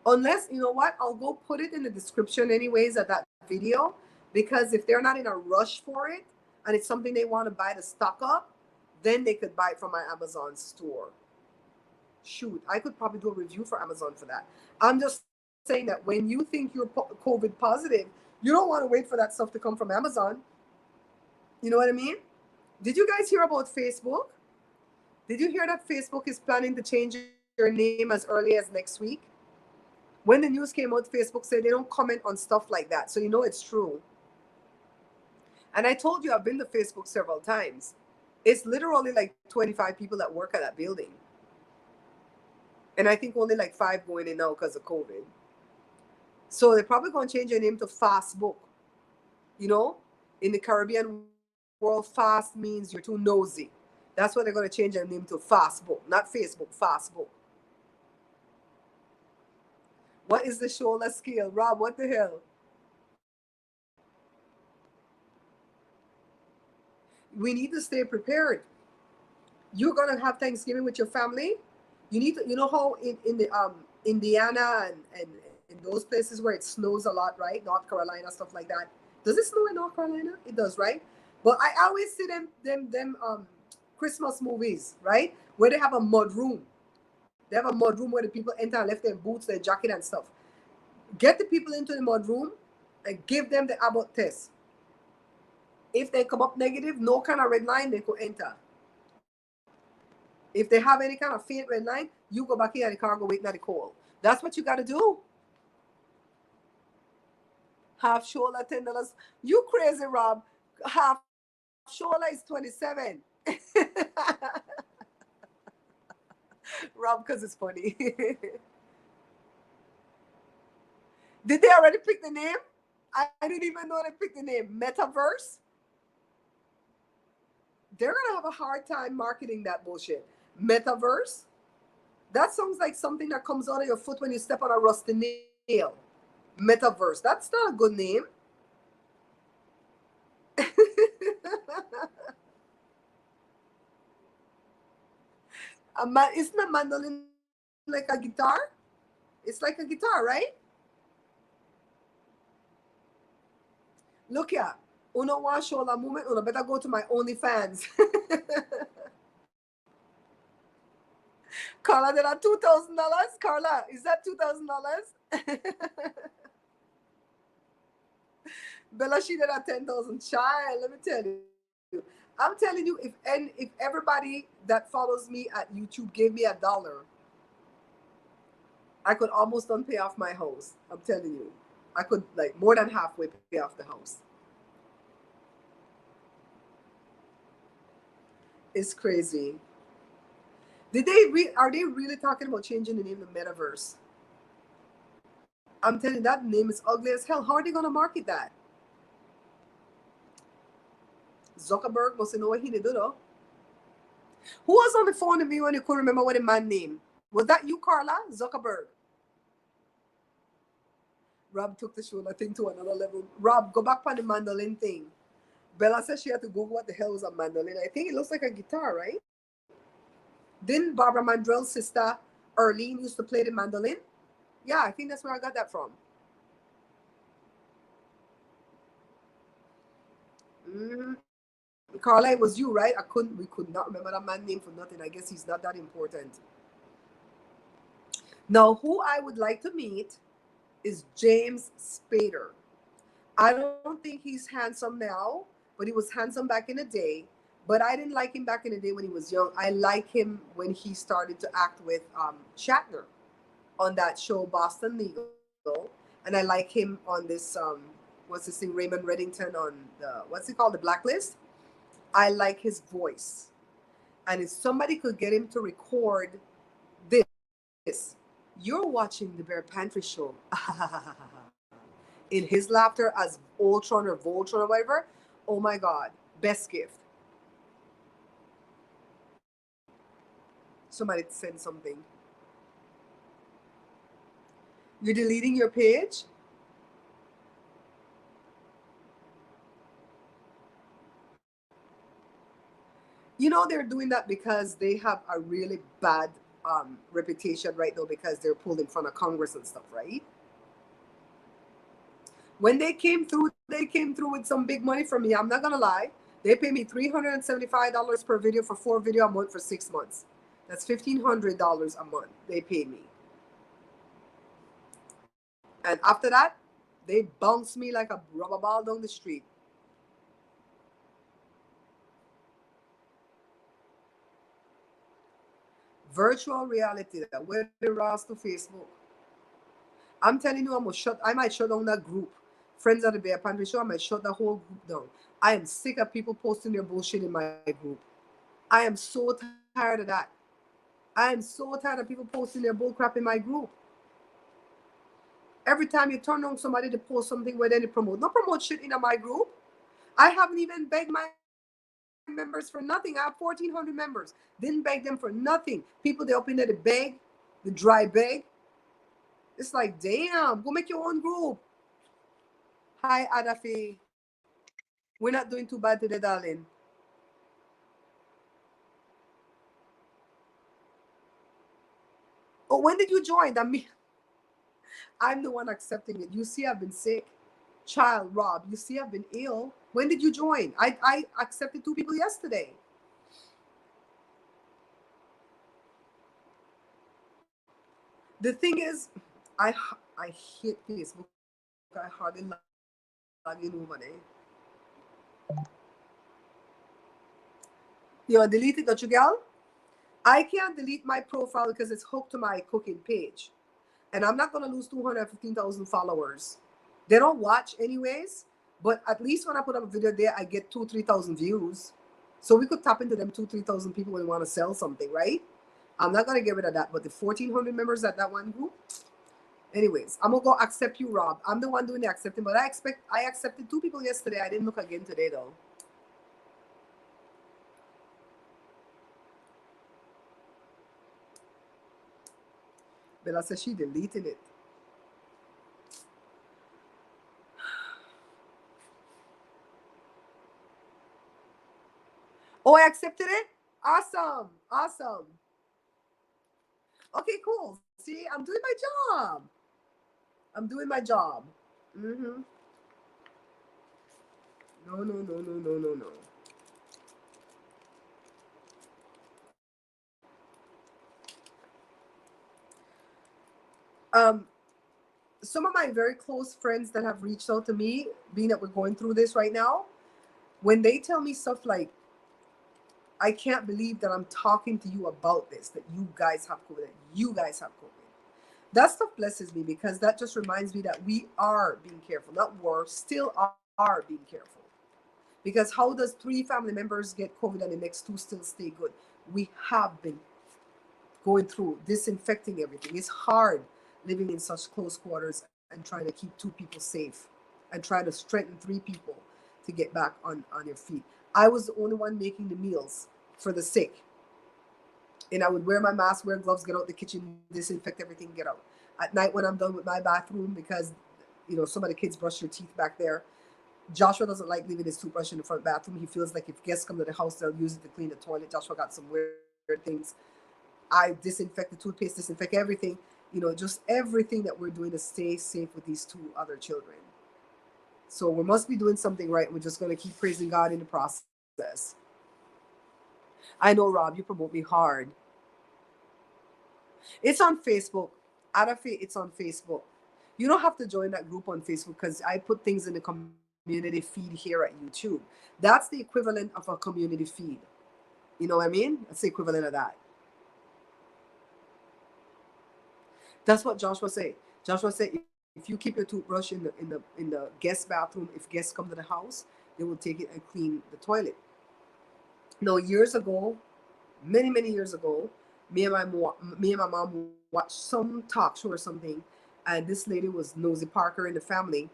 Unless, you know what, I'll go put it in the description anyways of that video, because if they're not in a rush for it and it's something they want to buy to stock up, then they could buy it from my Amazon store. Shoot, I could probably do a review for Amazon for that. I'm just saying that when you think you're COVID positive, you don't want to wait for that stuff to come from Amazon. You know what I mean? Did you guys hear about Facebook? Did you hear that Facebook is planning to change your name as early as next week? When the news came out, Facebook said they don't comment on stuff like that. So you know it's true. And I told you I've been to Facebook several times. It's literally like 25 people that work at that building. And I think only like 5 going in now because of COVID. So they're probably going to change their name to Fastbook. You know, in the Caribbean world, fast means you're too nosy. That's why they're going to change their name to Fastbook, not Facebook, Fastbook. What is the shoulder scale? Rob, what the hell? We need to stay prepared. You're going to have Thanksgiving with your family. You need to, you know how in the Indiana and in those places where it snows a lot, right? North Carolina, stuff like that. Does it snow in North Carolina? It does, right? But I always see them Christmas movies, right? Where they have a mud room. They have a mud room where the people enter and left their boots, their jacket and stuff. Get the people into the mud room and give them the Abbott test. If they come up negative, no kind of red line, they could enter. If they have any kind of faint red line, you go back in the car, go wait at the call. That's what you got to do. Half shoulder $10. You crazy, Rob. Half Shola is 27. Rob, because it's funny. Did they already pick the name? I didn't even know they picked the name. Metaverse? They're going to have a hard time marketing that bullshit. Metaverse? That sounds like something that comes out of your foot when you step on a rusty nail. Metaverse. That's not a good name. Isn't a mandolin like a guitar? It's like a guitar, right? Look here. Uno want show la movement. Uno better go to my OnlyFans. Carla, did that $2,000? Carla, is that $2,000? Bella, she did that 10,000. Child, let me tell you. I'm telling you, if everybody that follows me at YouTube gave me $1, I could almost done pay off my house. I'm telling you. I could like more than halfway pay off the house. It's crazy. Are they really talking about changing the name of the metaverse? I'm telling you, that name is ugly as hell. How are they gonna market that? Zuckerberg must know what he did, though. Who was on the phone with me when you couldn't remember what the man name? Was that you, Carla? Zuckerberg. Rob took the show, I think, to another level. Rob, go back on the mandolin thing. Bella said she had to Google what the hell was a mandolin. I think it looks like a guitar, right? Didn't Barbara Mandrell's sister, Erlene, used to play the mandolin? Yeah, I think that's where I got that from. Mm-hmm. Carla, it was you, right? We could not remember that man's name for nothing. I guess he's not that important. Now, who I would like to meet is James Spader. I don't think he's handsome now, but he was handsome back in the day. But I didn't like him back in the day when he was young. I like him when he started to act with Shatner on that show Boston Legal, and I like him on this what's this thing, Raymond Reddington on the, what's it called, The Blacklist. I like his voice, and if somebody could get him to record this, you're watching the Bear Pantry Show. In his laughter as Ultron or Voltron or whatever. Oh my God, best gift. Somebody send something. You're deleting your page? You know they're doing that because they have a really bad reputation right now because they're pulled in front of Congress and stuff, right? When they came through with some big money for me. I'm not gonna lie. They pay me $375 per video for 4 videos a month for 6 months. That's $1,500 a month they pay me. And after that, they bounce me like a rubber ball down the street. Virtual reality, that where the Ross to Facebook. I'm telling you, I might shut down that group. Friends of the Bear Pantry Show, I might shut the whole group down. I am sick of people posting their bullshit in my group. I am so tired of that. I am so tired of people posting their bullcrap in my group. Every time you turn on somebody to post something where they promote. Don't promote shit in my group. I haven't even begged my members for nothing. I have 1,400 members. Didn't beg them for nothing. People, they open there to beg, the dry beg. It's like, damn, go make your own group. Hi, Adafi. We're not doing too bad today, darling. Oh, when did you join? I'm the one accepting it. You see, I've been sick. Child, Rob, you see, I've been ill. When did you join? I accepted 2 people yesterday. The thing is, I hate Facebook. I hardly log in over there. You want to delete it, don't you, gal? I can't delete my profile because it's hooked to my cooking page. And I'm not going to lose 215,000 followers. They don't watch anyways, But at least when I put up a video there, I get 3,000 views. So we could tap into them 3,000 people when we want to sell something, right? I'm not gonna get rid of that, but the 1,400 members at that one group. Anyways, I'm gonna go accept you, Rob. I'm the one doing the accepting, but I accepted 2 people yesterday. I didn't look again today though. Bella says she deleted it. Oh, I accepted it? Awesome. Awesome. Okay, cool. See, I'm doing my job. I'm doing my job. Mm-hmm. No, no, no, no, no, no, no. Um, some of my very close friends that have reached out to me, being that we're going through this right now, when they tell me stuff like, I can't believe that I'm talking to you about this, that you guys have COVID, that you guys have COVID. That stuff blesses me because that just reminds me that we are being careful. Not we're, still are being careful. Because how does 3 family members get COVID and the next 2 still stay good? We have been going through disinfecting everything. It's hard living in such close quarters and trying to keep 2 people safe and trying to strengthen 3 people to get back on your feet. I was the only one making the meals for the sick. And I would wear my mask, wear gloves, get out the kitchen, disinfect everything, get out. At night when I'm done with my bathroom, because some of the kids brush their teeth back there. Joshua doesn't like leaving his toothbrush in the front bathroom. He feels like if guests come to the house, they'll use it to clean the toilet. Joshua got some weird things. I disinfect the toothpaste, disinfect everything. Just everything that we're doing to stay safe with these 2 other children. So we must be doing something right. We're just going to keep praising God in the process. I know, Rob, you promote me hard. It's on Facebook. Adafe, it's on Facebook. You don't have to join that group on Facebook because I put things in the community feed here at YouTube. That's the equivalent of a community feed. You know what I mean? That's the equivalent of that. That's what Joshua said. Joshua said if you keep your toothbrush in the guest bathroom, if guests come to the house, they will take it and clean the toilet. Now, years ago, many years ago, me and my mom watched some talk show or something, and this lady was Nosy Parker in the family,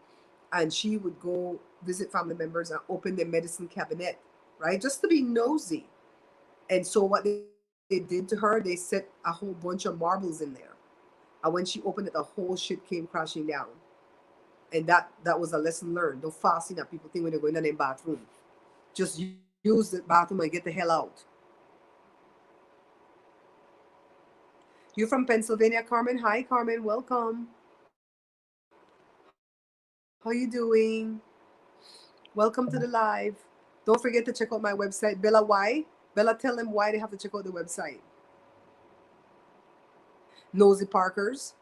and she would go visit family members and open their medicine cabinet, right, just to be nosy. And so what they did to her, they set a whole bunch of marbles in there, and when she opened it, the whole shit came crashing down. And that was a lesson learned. Don't fasten up. People think when they're going to their bathroom, just use the bathroom and get the hell out. You're from Pennsylvania, Carmen? Hi, Carmen. Welcome. How you doing? Welcome to the live. Don't forget to check out my website. Bella, why? Bella, tell them why they have to check out the website. Nosy Parkers.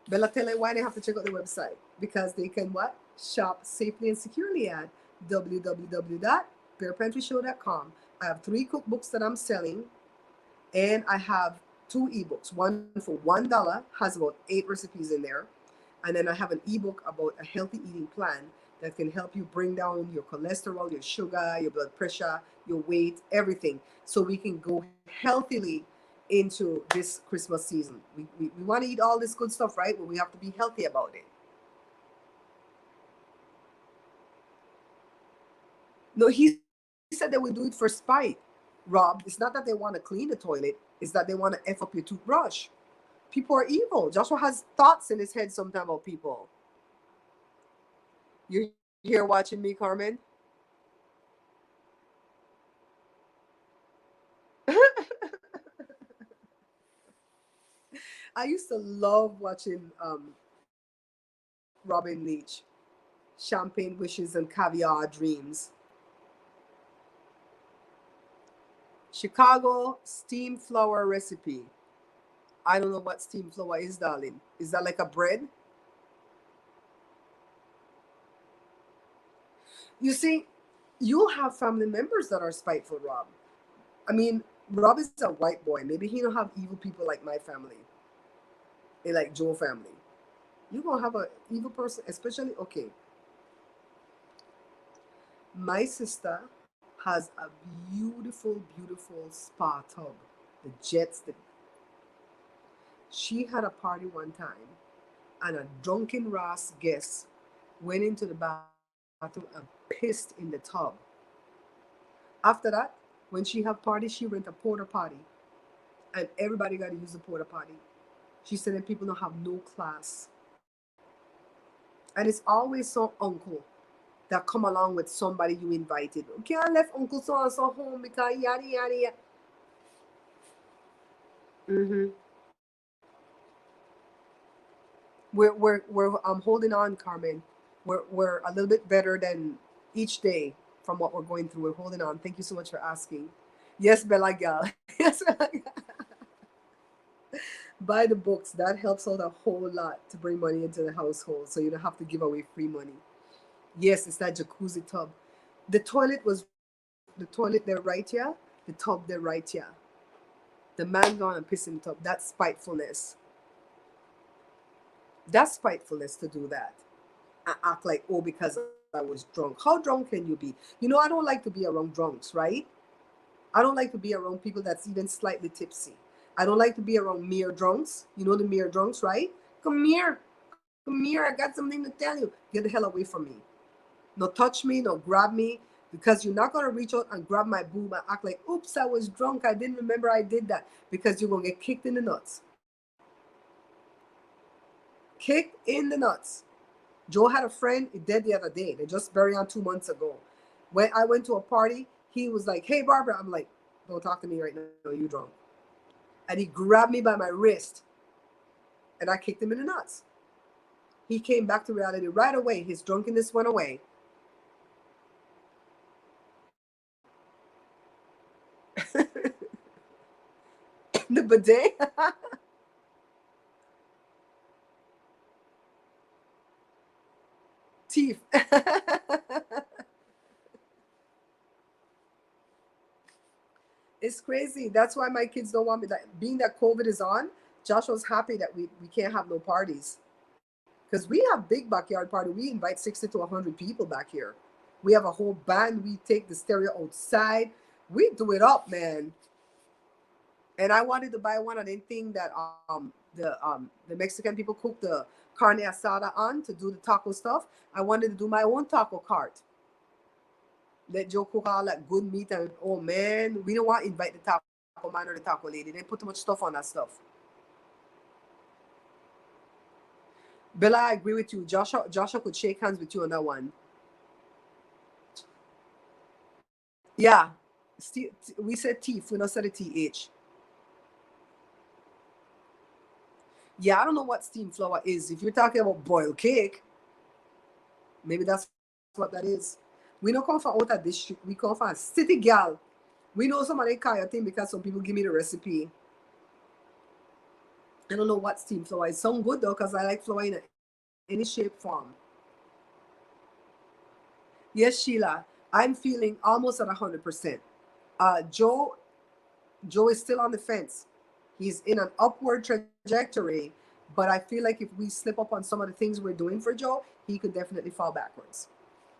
Bella, tell them why they have to check out the website. Because they can what? Shop safely and securely at www.bearpantryshow.com. I have 3 cookbooks that I'm selling, and I have 2 ebooks. One for $1 has about 8 recipes in there. And then I have an ebook about a healthy eating plan that can help you bring down your cholesterol, your sugar, your blood pressure, your weight, everything. So we can go healthily into this Christmas season. We want to eat all this good stuff, right? But we have to be healthy about it. No, he said they would do it for spite, Rob. It's not that they want to clean the toilet. It's that they want to F up your toothbrush. People are evil. Joshua has thoughts in his head sometimes about people. You're here watching me, Carmen? I used to love watching Robin Leach, Champagne Wishes and Caviar Dreams. Chicago steamed flour recipe. I don't know what steamed flour is, darling. Is that like a bread? You see, you'll have family members that are spiteful, Rob. I mean, Rob is a white boy. Maybe he don't have evil people like my family, like Joe family. You gonna have an evil person, especially okay. My sister has a beautiful, beautiful spa tub. The jets. She had a party one time, and a drunken Ross guest went into the bathroom and pissed in the tub. After that, when she have party, she rent a porta potty, and everybody got to use the porta potty. She said that people don't have no class, and it's always some uncle that come along with somebody you invited. Okay, I left Uncle so and so home because yada yada yada. Mm-hmm. We're holding on, Carmen. We're a little bit better than each day from what we're going through. We're holding on. Thank you so much for asking. Yes, Bella gal. Yes, Bella gal. Buy the books. That helps out a whole lot to bring money into the household, so you don't have to give away free money. Yes, it's that jacuzzi tub. The toilet there right here. The tub there right here. The man gone and piss in the tub. That's spitefulness. That's spitefulness to do that. I act like, oh, because I was drunk. How drunk can you be? You know, I don't like to be around drunks, right? I don't like to be around people that's even slightly tipsy. I don't like to be around mere drunks. You know the mere drunks, right? Come here. Come here. I got something to tell you. Get the hell away from me. No touch me, no grab me, because you're not going to reach out and grab my boob and act like, oops, I was drunk. I didn't remember I did that, because you're going to get kicked in the nuts. Kicked in the nuts. Joe had a friend, he dead the other day. They just buried him 2 months ago. When I went to a party, he was like, hey, Barbara. I'm like, don't talk to me right now. You drunk. And he grabbed me by my wrist, and I kicked him in the nuts. He came back to reality right away. His drunkenness went away. The bidet. Teeth. It's crazy. That's why my kids don't want me. That being that COVID is on, Joshua's happy that we can't have no parties, because we have big backyard party. We invite 60 to 100 people back here. We have a whole band. We take the stereo outside. We do it up, man. And I wanted to buy one of them thing that the Mexican people cook the carne asada on to do the taco stuff. I wanted to do my own taco cart. Let Joe cook all that good meat, and oh man, we don't want to invite the taco man or the taco lady. They put too much stuff on that stuff. Bella, I agree with you. Joshua could shake hands with you on that one. Yeah. We said teeth, we not said a TH. Yeah, I don't know what steamed flour is. If you're talking about boiled cake, maybe that's what that is. We don't come from outer district. We come from a city gal. We know some of the kind of thing because some people give me the recipe. I don't know what steamed flour is. Sound good though, because I like flour in any shape, form. Yes, Sheila. I'm feeling almost at 100%. Joe is still on the fence. He's in an upward trajectory, but I feel like if we slip up on some of the things we're doing for Joe, he could definitely fall backwards.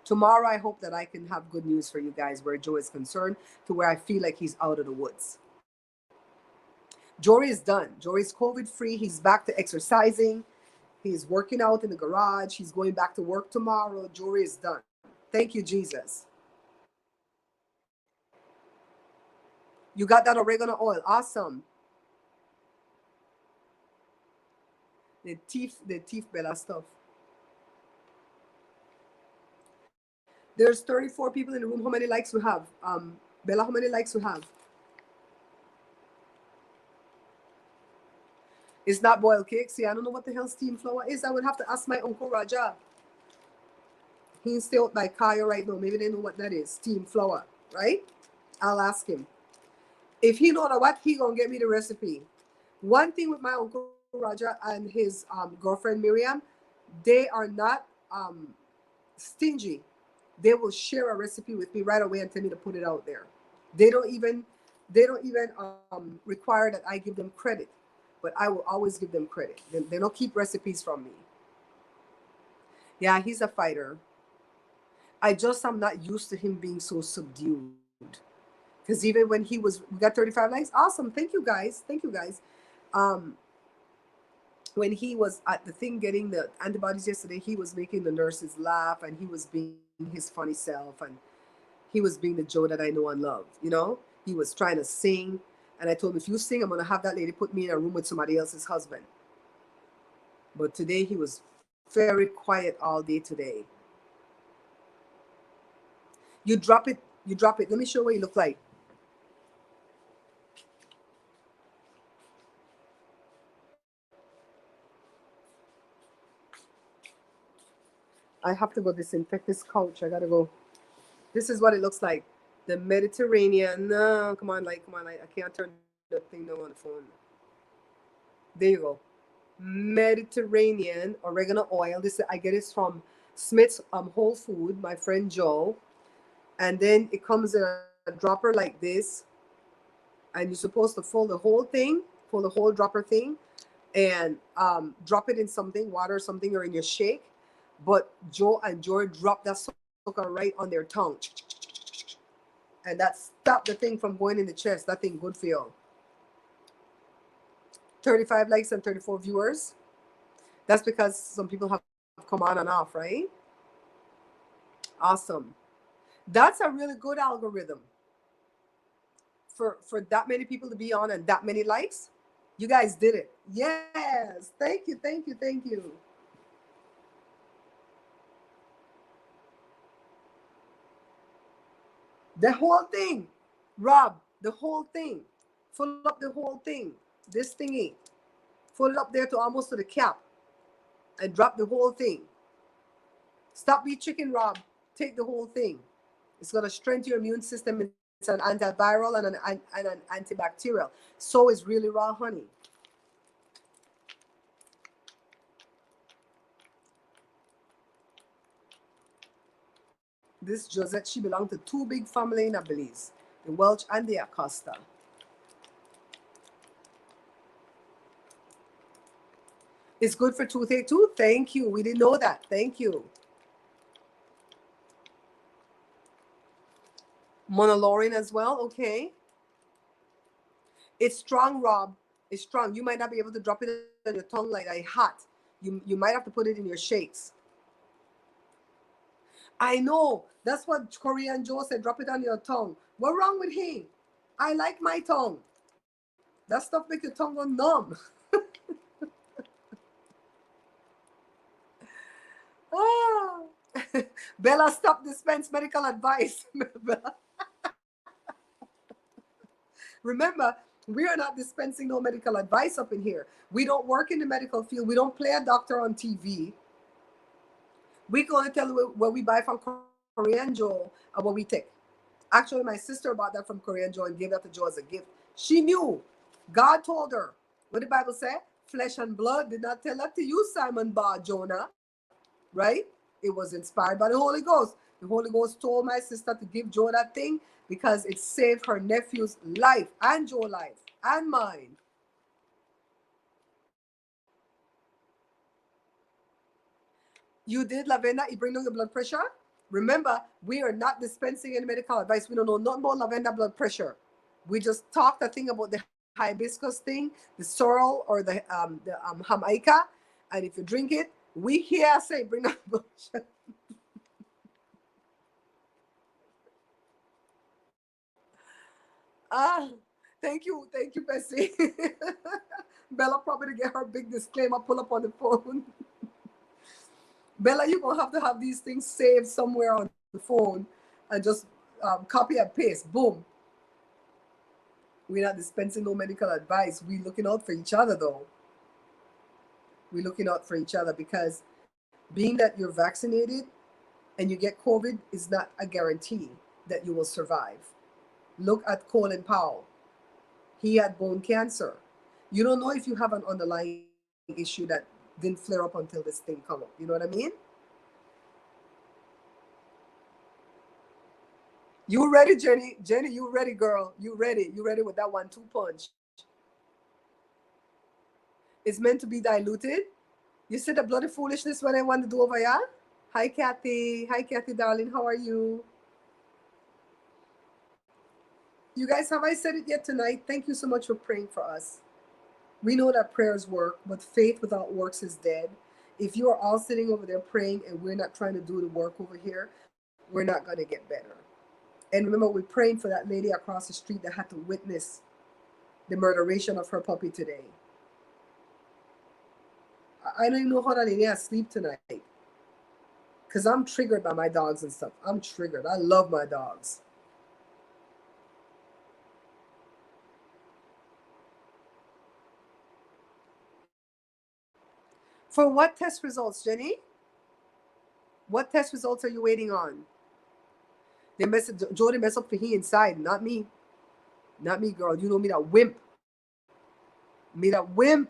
Tomorrow, I hope that I can have good news for you guys where Joe is concerned, to where I feel like he's out of the woods. Jory is done. Jory's COVID-free. He's back to exercising. He's working out in the garage. He's going back to work tomorrow. Jory is done. Thank you, Jesus. You got that oregano oil. Awesome. The teeth Bella stuff. There's 34 people in the room. How many likes we have? Bella, how many likes we have? It's not boiled cake. See, I don't know what the hell steamed flour is. I would have to ask my Uncle Raja. He's still out by Kaya right now. Maybe they know what that is. Steamed flour, right? I'll ask him. If he know what, he gonna get me the recipe. One thing with my Uncle Raja and his girlfriend Miriam, they are not stingy. They will share a recipe with me right away and tell me to put it out there. They don't even require that I give them credit, but I will always give them credit. They don't keep recipes from me. Yeah, he's a fighter. I just am not used to him being so subdued. Because even when we got 35 likes. Awesome. Thank you guys. Thank you guys. Um, when he was at the thing getting the antibodies yesterday, he was making the nurses laugh and he was being his funny self and he was being the Joe that I know and love. You know, he was trying to sing. And I told him, if you sing, I'm going to have that lady put me in a room with somebody else's husband. But today he was very quiet all day today. You drop it. You drop it. Let me show you what you look like. I have to go disinfect this couch. I got to go. This is what it looks like. The Mediterranean. No, come on, light. Come on, light. I can't turn the thing down on the phone. There you go. Mediterranean oregano oil. This I get this from Smith's Whole Food, my friend Joe. And then it comes in a dropper like this. And you're supposed to fold the whole thing, fold the whole dropper thing, and drop it in something, water or something, or in your shake. But Joe and Joy dropped that sucker right on their tongue. And that stopped the thing from going in the chest. That thing good for you. 35 likes and 34 viewers. That's because some people have come on and off, right? Awesome. That's a really good algorithm for that many people to be on and that many likes. You guys did it. Yes. Thank you. Thank you. Thank you. The whole thing. Rob, the whole thing. Full up the whole thing. This thingy. Full it up there to almost to the cap. And drop the whole thing. Stop being chicken, Rob. Take the whole thing. It's going to strengthen your immune system. It's an antiviral and an antibacterial. So is really raw honey. This Josette, she belonged to two big families in Belize, the Welch and the Acosta. It's good for toothache too. Thank you. We didn't know that. Thank you. Monolaurin as well. Okay. It's strong, Rob. It's strong. You might not be able to drop it on your tongue like that. Hot. You might have to put it in your shakes. I know. That's what Korean Joe said. Drop it on your tongue. What's wrong with him? I like my tongue. That stuff makes your tongue go numb. Ah. Bella, stop dispense medical advice. Bella. Remember, we are not dispensing no medical advice up in here. We don't work in the medical field. We don't play a doctor on TV. We're going to tell you what we buy from Korean Joe and what we take. Actually, my sister bought that from Korean Joe and gave that to Joe as a gift. She knew. God told her. What the Bible say? Flesh and blood did not tell that to you, Simon Bar Jonah. Right? It was inspired by the Holy Ghost. The Holy Ghost told my sister to give Joe that thing because it saved her nephew's life and Joe's life and mine. You did lavender, it bring down your blood pressure. Remember, we are not dispensing any medical advice. We don't know nothing about lavender blood pressure. We just talk the thing about the hibiscus thing, the sorrel or the Jamaica, and if you drink it, we here say bring down blood pressure. Ah, thank you, Bessie. Bella probably to get her big disclaimer pull up on the phone. Bella, you're gonna have to have these things saved somewhere on the phone and just copy and paste. Boom. We're not dispensing no medical advice. We're looking out for each other, though. We're looking out for each other because being that you're vaccinated and you get COVID is not a guarantee that you will survive. Look at Colin Powell. He had bone cancer. You don't know if you have an underlying issue that didn't flare up until this thing come up. You know what I mean? You ready, Jenny? Jenny, you ready, girl? You ready? You ready with that 1-2 punch? It's meant to be diluted. You see the bloody foolishness what I want to do over here? Hi, Kathy. Hi, Kathy, darling. How are you? You guys, have I said it yet tonight? Thank you so much for praying for us. We know that prayers work, but faith without works is dead. If you are all sitting over there praying and we're not trying to do the work over here, we're not going to get better. And remember, we're praying for that lady across the street that had to witness the murderation of her puppy today. I don't even know how that lady has sleep tonight. Because I'm triggered by my dogs and stuff. I'm triggered. I love my dogs. For what test results, Jenny? What test results are you waiting on? Jody mess up for he inside, not me. Not me, girl. You know me, that wimp. Me, that wimp.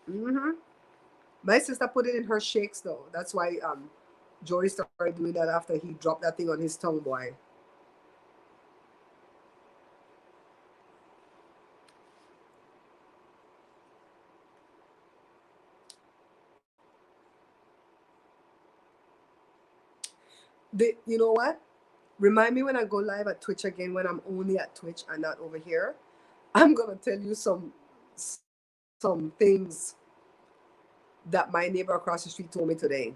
Mm-hmm. My sister put it in her shakes, though. That's why Jody started doing that after he dropped that thing on his tongue, boy. You know what? Remind me when I go live at Twitch again, when I'm only at Twitch and not over here. I'm gonna tell you some things that my neighbor across the street told me today.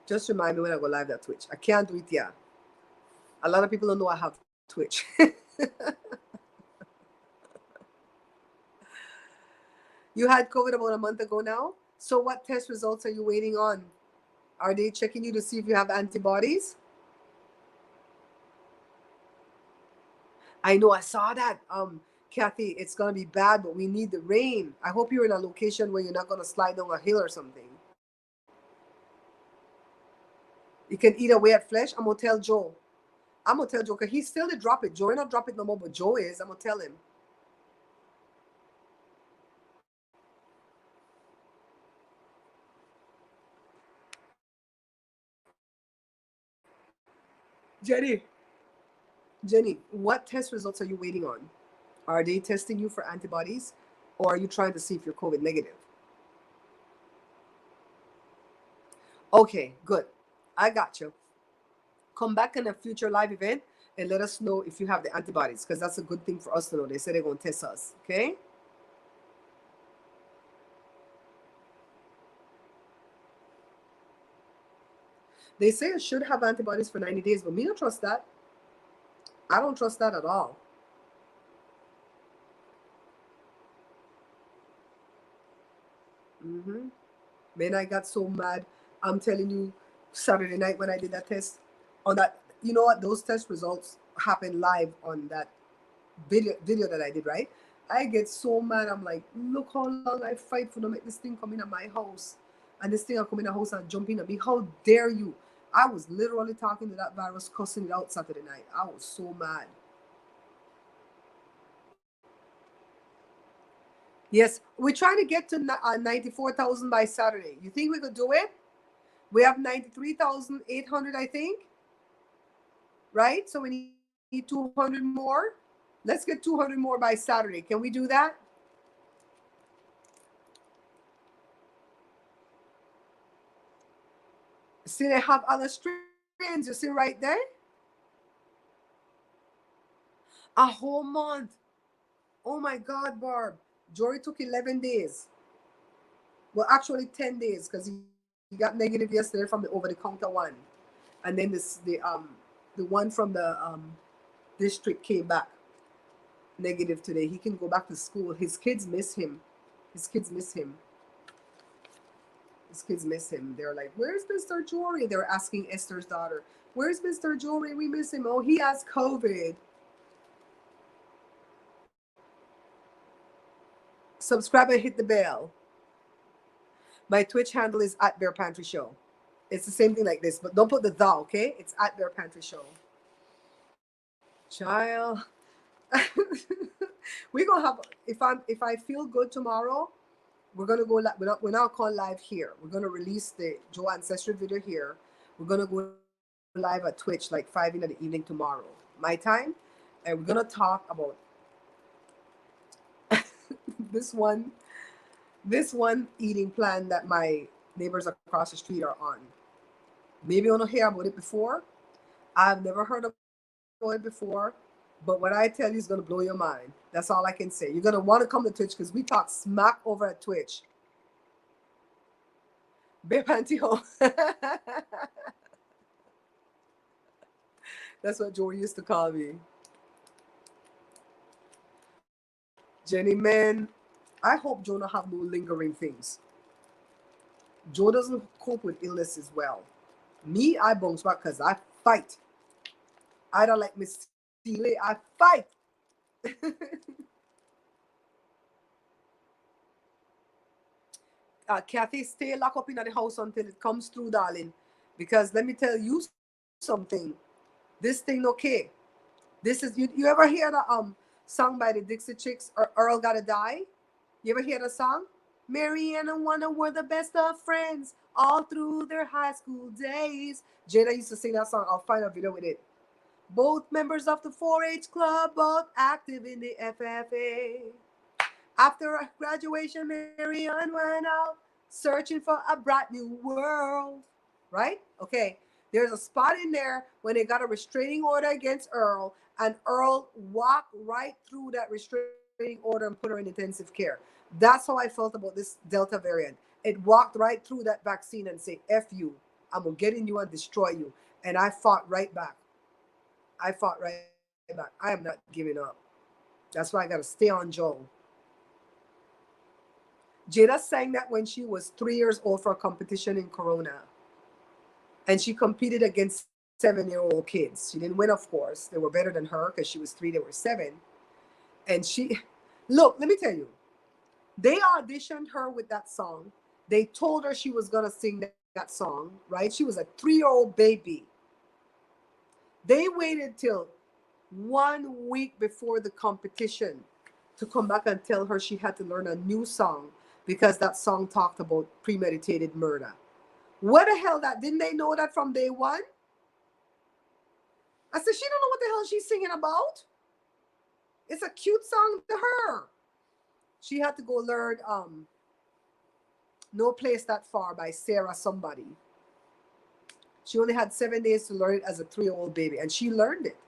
Just remind me when I go live at Twitch. I can't do it yet. A lot of people don't know I have Twitch. You had COVID about a month ago now. So what test results are you waiting on? Are they checking you to see if you have antibodies? I know, I saw that. Kathy, it's gonna be bad, but we need the rain. I hope you're in a location where you're not gonna slide down a hill or something. You can eat away at flesh. I'm gonna tell Joe. I'm gonna tell Joe because he's still to drop it. Joe ain't not drop it no more, but Joe is. I'm gonna tell him. Jenny, Jenny, what test results are you waiting on? Are they testing you for antibodies, or are you trying to see if you're COVID negative? Okay, good. I got you. Come back in a future live event and let us know if you have the antibodies, because that's a good thing for us to know. They said they're going to test us. Okay. They say I should have antibodies for 90 days, but me don't trust that. I don't trust that at all. Man, I got so mad. I'm telling you, Saturday night when I did that test, on that, you know what? Those test results happened live on that video that I did, right? I get so mad. I'm like, look how long I fight for to make this thing come in at my house. And this thing will come in the house and jump in at me. How dare you? I was literally talking to that virus, cussing it out Saturday night. I was so mad. Yes, we're trying to get to 94,000 by Saturday. You think we could do it? We have 93,800, I think. Right? So we need 200 more. Let's get 200 more by Saturday. Can we do that? See, they have other strains. You see right there? A whole month. Oh my God, Barb. Jory took 11 days. Well, actually 10 days because he got negative yesterday from the over-the-counter one. And then the one from the district came back negative today. He can go back to school. His kids miss him. His kids miss him. His kids miss him. They're like, where's Mr. Jory? They're asking Esther's daughter, where's Mr. Jory? We miss him. Oh, he has COVID. Subscribe and hit the bell. My Twitch handle is at Bear Pantry Show. It's the same thing like this, but don't put the thou, okay? It's at Bear Pantry Show. Child. We're gonna have, if I feel good tomorrow, we're gonna go we're not calling live here. We're gonna release the Joe Ancestry video here. We're gonna go live at Twitch like 5 in the evening tomorrow, my time, and we're gonna talk about this one eating plan that my neighbors across the street are on. Maybe you don't hear about it before. I've never heard about it before, but what I tell you is gonna blow your mind. That's all I can say. You're gonna want to come to Twitch because we talk smack over at Twitch. Bear pantyhose. That's what Joey used to call me. Jenny, man, I hope Joe don't have no lingering things. Joe doesn't cope with illness as well. Me, I bounce back because I fight. I don't like Miss Steele. I fight. Kathy, stay locked up in the house until it comes through, darling. Because let me tell you something. This thing okay. This is you ever hear the song by the Dixie Chicks or Earl Gotta Die? You ever hear the song? Mary Ann and Wanda were the best of friends all through their high school days. Jada used to sing that song. I'll find a video with it. Both members of the 4-H club, both active in the FFA. After graduation, Mary Ann went out searching for a bright new world. Right? Okay. There's a spot in there when they got a restraining order against Earl, and Earl walked right through that restraining order and put her in intensive care. That's how I felt about this Delta variant. It walked right through that vaccine and said, F you, I'm going to get in you and destroy you. And I fought right back. I fought right back. I am not giving up. That's why I got to stay on Joe. Jada sang that when she was 3 years old for a competition in Corona. And she competed against 7-year-old kids. She didn't win, of course. They were better than her because she was 3, they were 7. And she, look, let me tell you, they auditioned her with that song. They told her she was going to sing that song, right? She was a 3-year-old baby. They waited till 1 week before the competition to come back and tell her she had to learn a new song because that song talked about premeditated murder. What the hell that? Didn't they know that from day one? I said, she don't know what the hell she's singing about. It's a cute song to her. She had to go learn No Place That Far by Sarah somebody. She only had 7 days to learn it as a 3-year-old baby, and she learned it.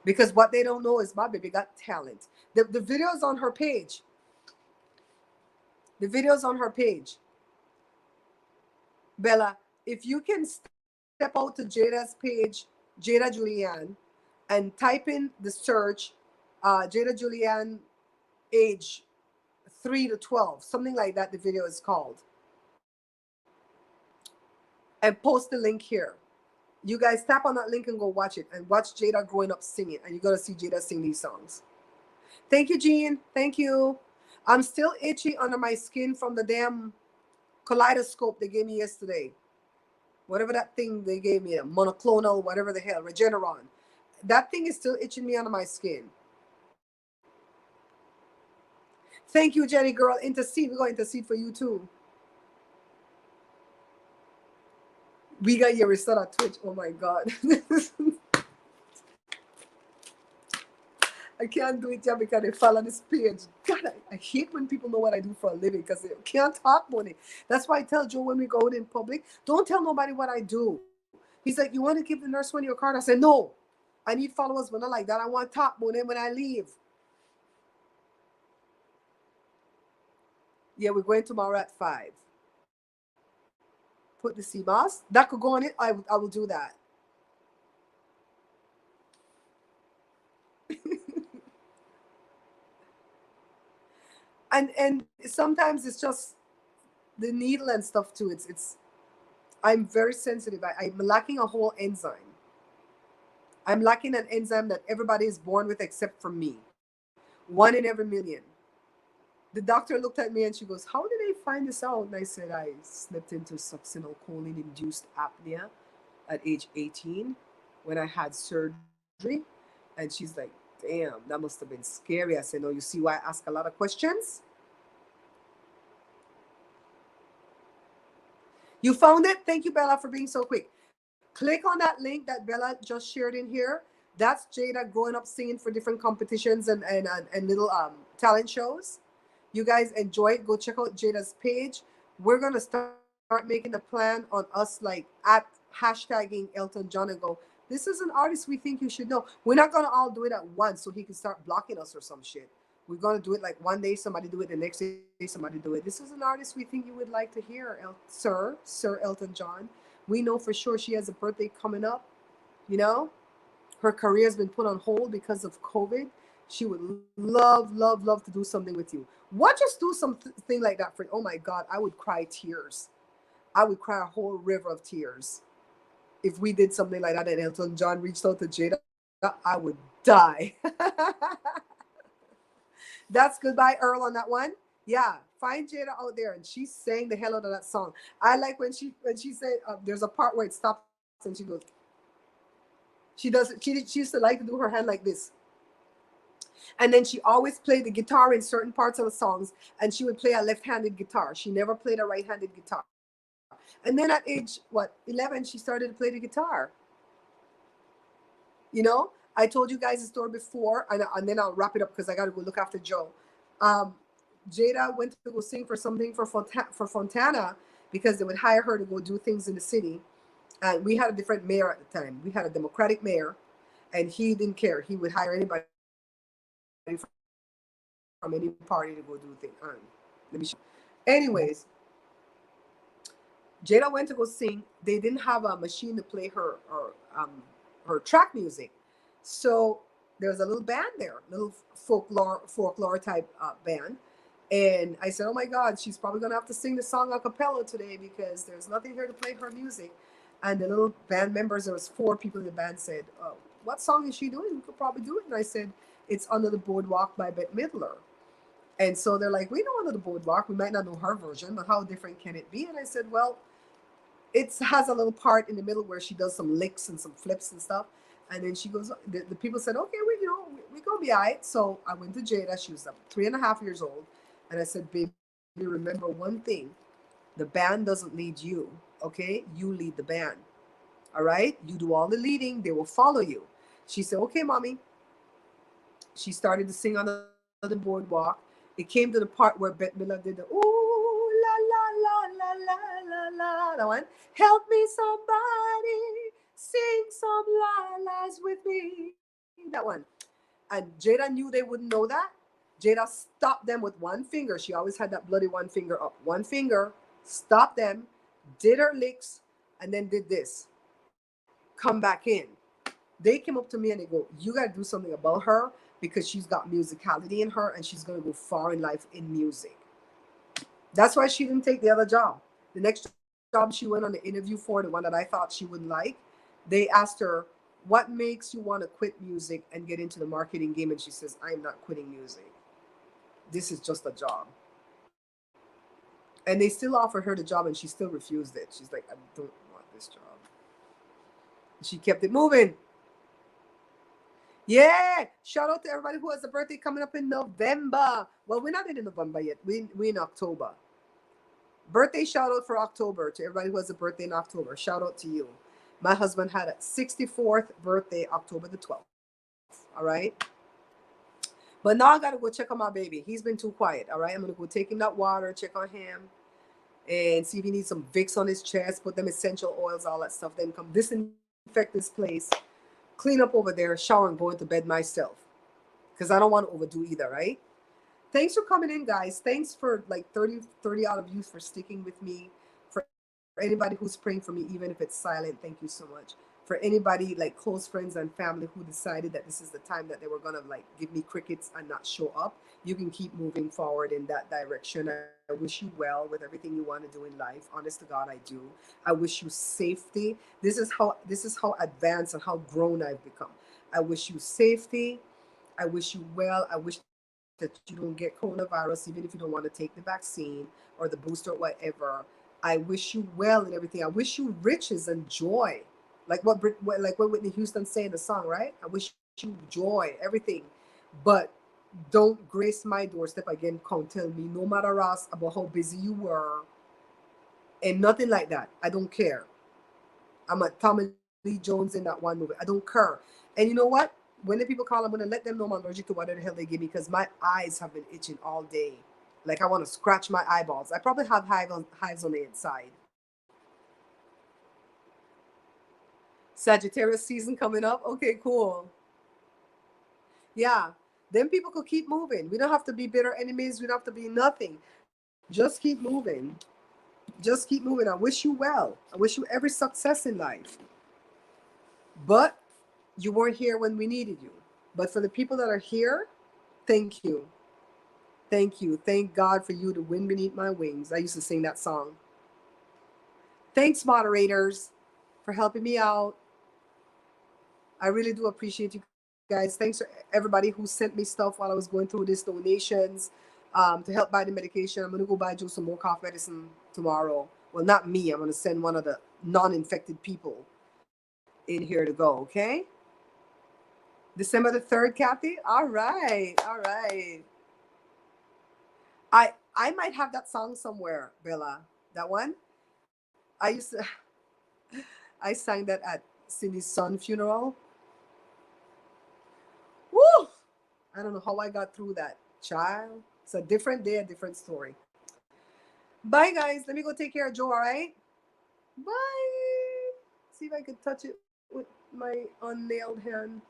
Because what they don't know is my baby got talent. The video's on her page. The video's on her page. Bella, if you can step out to Jada's page, Jada Julianne, and type in the search, Jada Julianne age 3 to 12, something like that the video is called. And post the link here. You guys tap on that link and go watch it and watch Jada growing up singing, and you're going to see Jada sing these songs. Thank you, Jean. Thank you. I'm still itchy under my skin from the damn kaleidoscope they gave me yesterday. Whatever that thing they gave me, a monoclonal, whatever the hell, Regeneron. That thing is still itching me under my skin. Thank you, Jenny girl. Intercede. We're going to intercede for you too. We got your restart at Twitch. Oh my God. I can't do it yet because they follow this page. God, I hate when people know what I do for a living because they can't talk money. That's why I tell Joe when we go out in public, don't tell nobody what I do. He's like, you want to give the nurse one your card? I said, no. I need followers, but not like that. I want top money when I leave. Yeah, we're going tomorrow at 5. Put the sea moss. That could go on it. I will do that. and sometimes it's just the needle and stuff too. It's I'm very sensitive. I'm lacking a whole enzyme. I'm lacking an enzyme that everybody is born with except for me. 1 in every million. The doctor looked at me and she goes, how did they find this out? And I said, I slipped into succinylcholine-induced apnea at age 18 when I had surgery. And she's like, damn, that must have been scary. I said, no, you see why I ask a lot of questions? You found it? Thank you, Bella, for being so quick. Click on that link that Bella just shared in here. That's Jada growing up singing for different competitions and little talent shows. You guys enjoy it. Go check out Jada's page. We're gonna start making a plan on us like at hashtagging Elton John and go, this is an artist we think you should know. We're not gonna all do it at once so he can start blocking us or some shit. We're gonna do it like one day somebody do it, the next day somebody do it. This is an artist we think you would like to hear, Sir Elton John. We know for sure she has a birthday coming up. You know, her career has been put on hold because of COVID. She would love, love, love to do something with you. What just do something like that for? Oh my God, I would cry tears. I would cry a whole river of tears if we did something like that and Elton John reached out to Jada. I would die. That's goodbye, Earl, on that one. Yeah, find Jada out there, and she sang the hell out of that song. I like when she said there's a part where it stops and she goes. She used to like to do her hand like this. And then she always played the guitar in certain parts of the songs, and she would play a left-handed guitar. She never played a right-handed guitar. And then at age, 11, she started to play the guitar. You know, I told you guys the story before, and then I'll wrap it up because I got to go look after Joe. Jada went to go sing for something for Fontana because they would hire her to go do things in the city. And we had a different mayor at the time. We had a Democratic mayor, and he didn't care. He would hire anybody from any party to go do things. Let me show. Anyways, Jada went to go sing. They didn't have a machine to play her track music, so there was a little band there, little folklore type band. And I said, oh my God, she's probably gonna have to sing the song a cappella today because there's nothing here to play her music. And the little band members, there was 4 people in the band, said, oh, what song is she doing? We could probably do it. And I said, it's Under the Boardwalk by Bette Midler. And so they're like, we know Under the Boardwalk. We might not know her version, but how different can it be? And I said, well, it has a little part in the middle where she does some licks and some flips and stuff. And then she goes, the people said, okay, we're going to be all right. So I went to Jada. She was 3.5 years old. And I said, baby, remember one thing. The band doesn't lead you, okay? You lead the band, all right? You do all the leading. They will follow you. She said, okay, mommy. She started to sing on the boardwalk. It came to the part where Bette Midler did the, ooh, la, la, la, la, la, la, la, that one. Help me somebody, sing some la-las with me. That one. And Jada knew they wouldn't know that. Jada stopped them with one finger. She always had that bloody one finger up. One finger, stopped them, did her licks, and then did this. Come back in. They came up to me and they go, you got to do something about her because she's got musicality in her and she's going to go far in life in music. That's why she didn't take the other job. The next job she went on the interview for, the one that I thought she would like, they asked her, what makes you want to quit music and get into the marketing game? And she says, I'm not quitting music. This is just a job. And they still offered her the job and she still refused it. She's like, I don't want this job. She kept it moving. Yeah. Shout out to everybody who has a birthday coming up in November. Well, we're not in November yet. We're in October. Birthday shout out for October to everybody who has a birthday in October. Shout out to you. My husband had a 64th birthday, October the 12th. All right. But now I got to go check on my baby. He's been too quiet. All right. I'm going to go take him that water, check on him, and see if he needs some Vicks on his chest, put them essential oils, all that stuff. Then come disinfect this place, clean up over there, shower, and go into bed myself. Because I don't want to overdo either, right? Thanks for coming in, guys. Thanks for like 30 out of you for sticking with me. For anybody who's praying for me, even if it's silent, thank you so much. For anybody like close friends and family who decided that this is the time that they were gonna like give me crickets and not show up, you can keep moving forward in that direction. I wish you well with everything you want to do in life. Honest to God, I do. I wish you safety. This is how advanced and how grown I've become. I wish you safety. I wish you well. I wish that you don't get coronavirus, even if you don't want to take the vaccine or the booster or whatever. I wish you well and everything. I wish you riches and joy. Like what Whitney Houston said in the song, right? I wish you joy, everything. But don't grace my doorstep again. Come tell me, no matter Ross, about how busy you were. And nothing like that. I don't care. I'm a Tommy Lee Jones in that one movie. I don't care. And you know what? when the people call, I'm going to let them know I'm allergic to whatever the hell they give me because my eyes have been itching all day. Like I want to scratch my eyeballs. I probably have hives on the inside. Sagittarius season coming up. Okay, cool. Yeah. Then people could keep moving. We don't have to be bitter enemies. We don't have to be nothing. Just keep moving. Just keep moving. I wish you well. I wish you every success in life. But you weren't here when we needed you. But for the people that are here, thank you. Thank you. Thank God for you, the wind beneath my wings. I used to sing that song. Thanks, moderators, for helping me out. I really do appreciate you guys. Thanks for everybody who sent me stuff while I was going through these donations to help buy the medication. I'm going to go buy Joe some more cough medicine tomorrow. Well, not me. I'm going to send one of the non-infected people in here to go, okay? December the 3rd, Kathy? All right. All right. I might have that song somewhere, Bella. That one? I used to, I sang that at Cindy's son funeral. Woo! I don't know how I got through that, child. It's a different day, a different story. Bye, guys. Let me go take care of Joe, all right? Bye. See if I can touch it with my unnailed hand.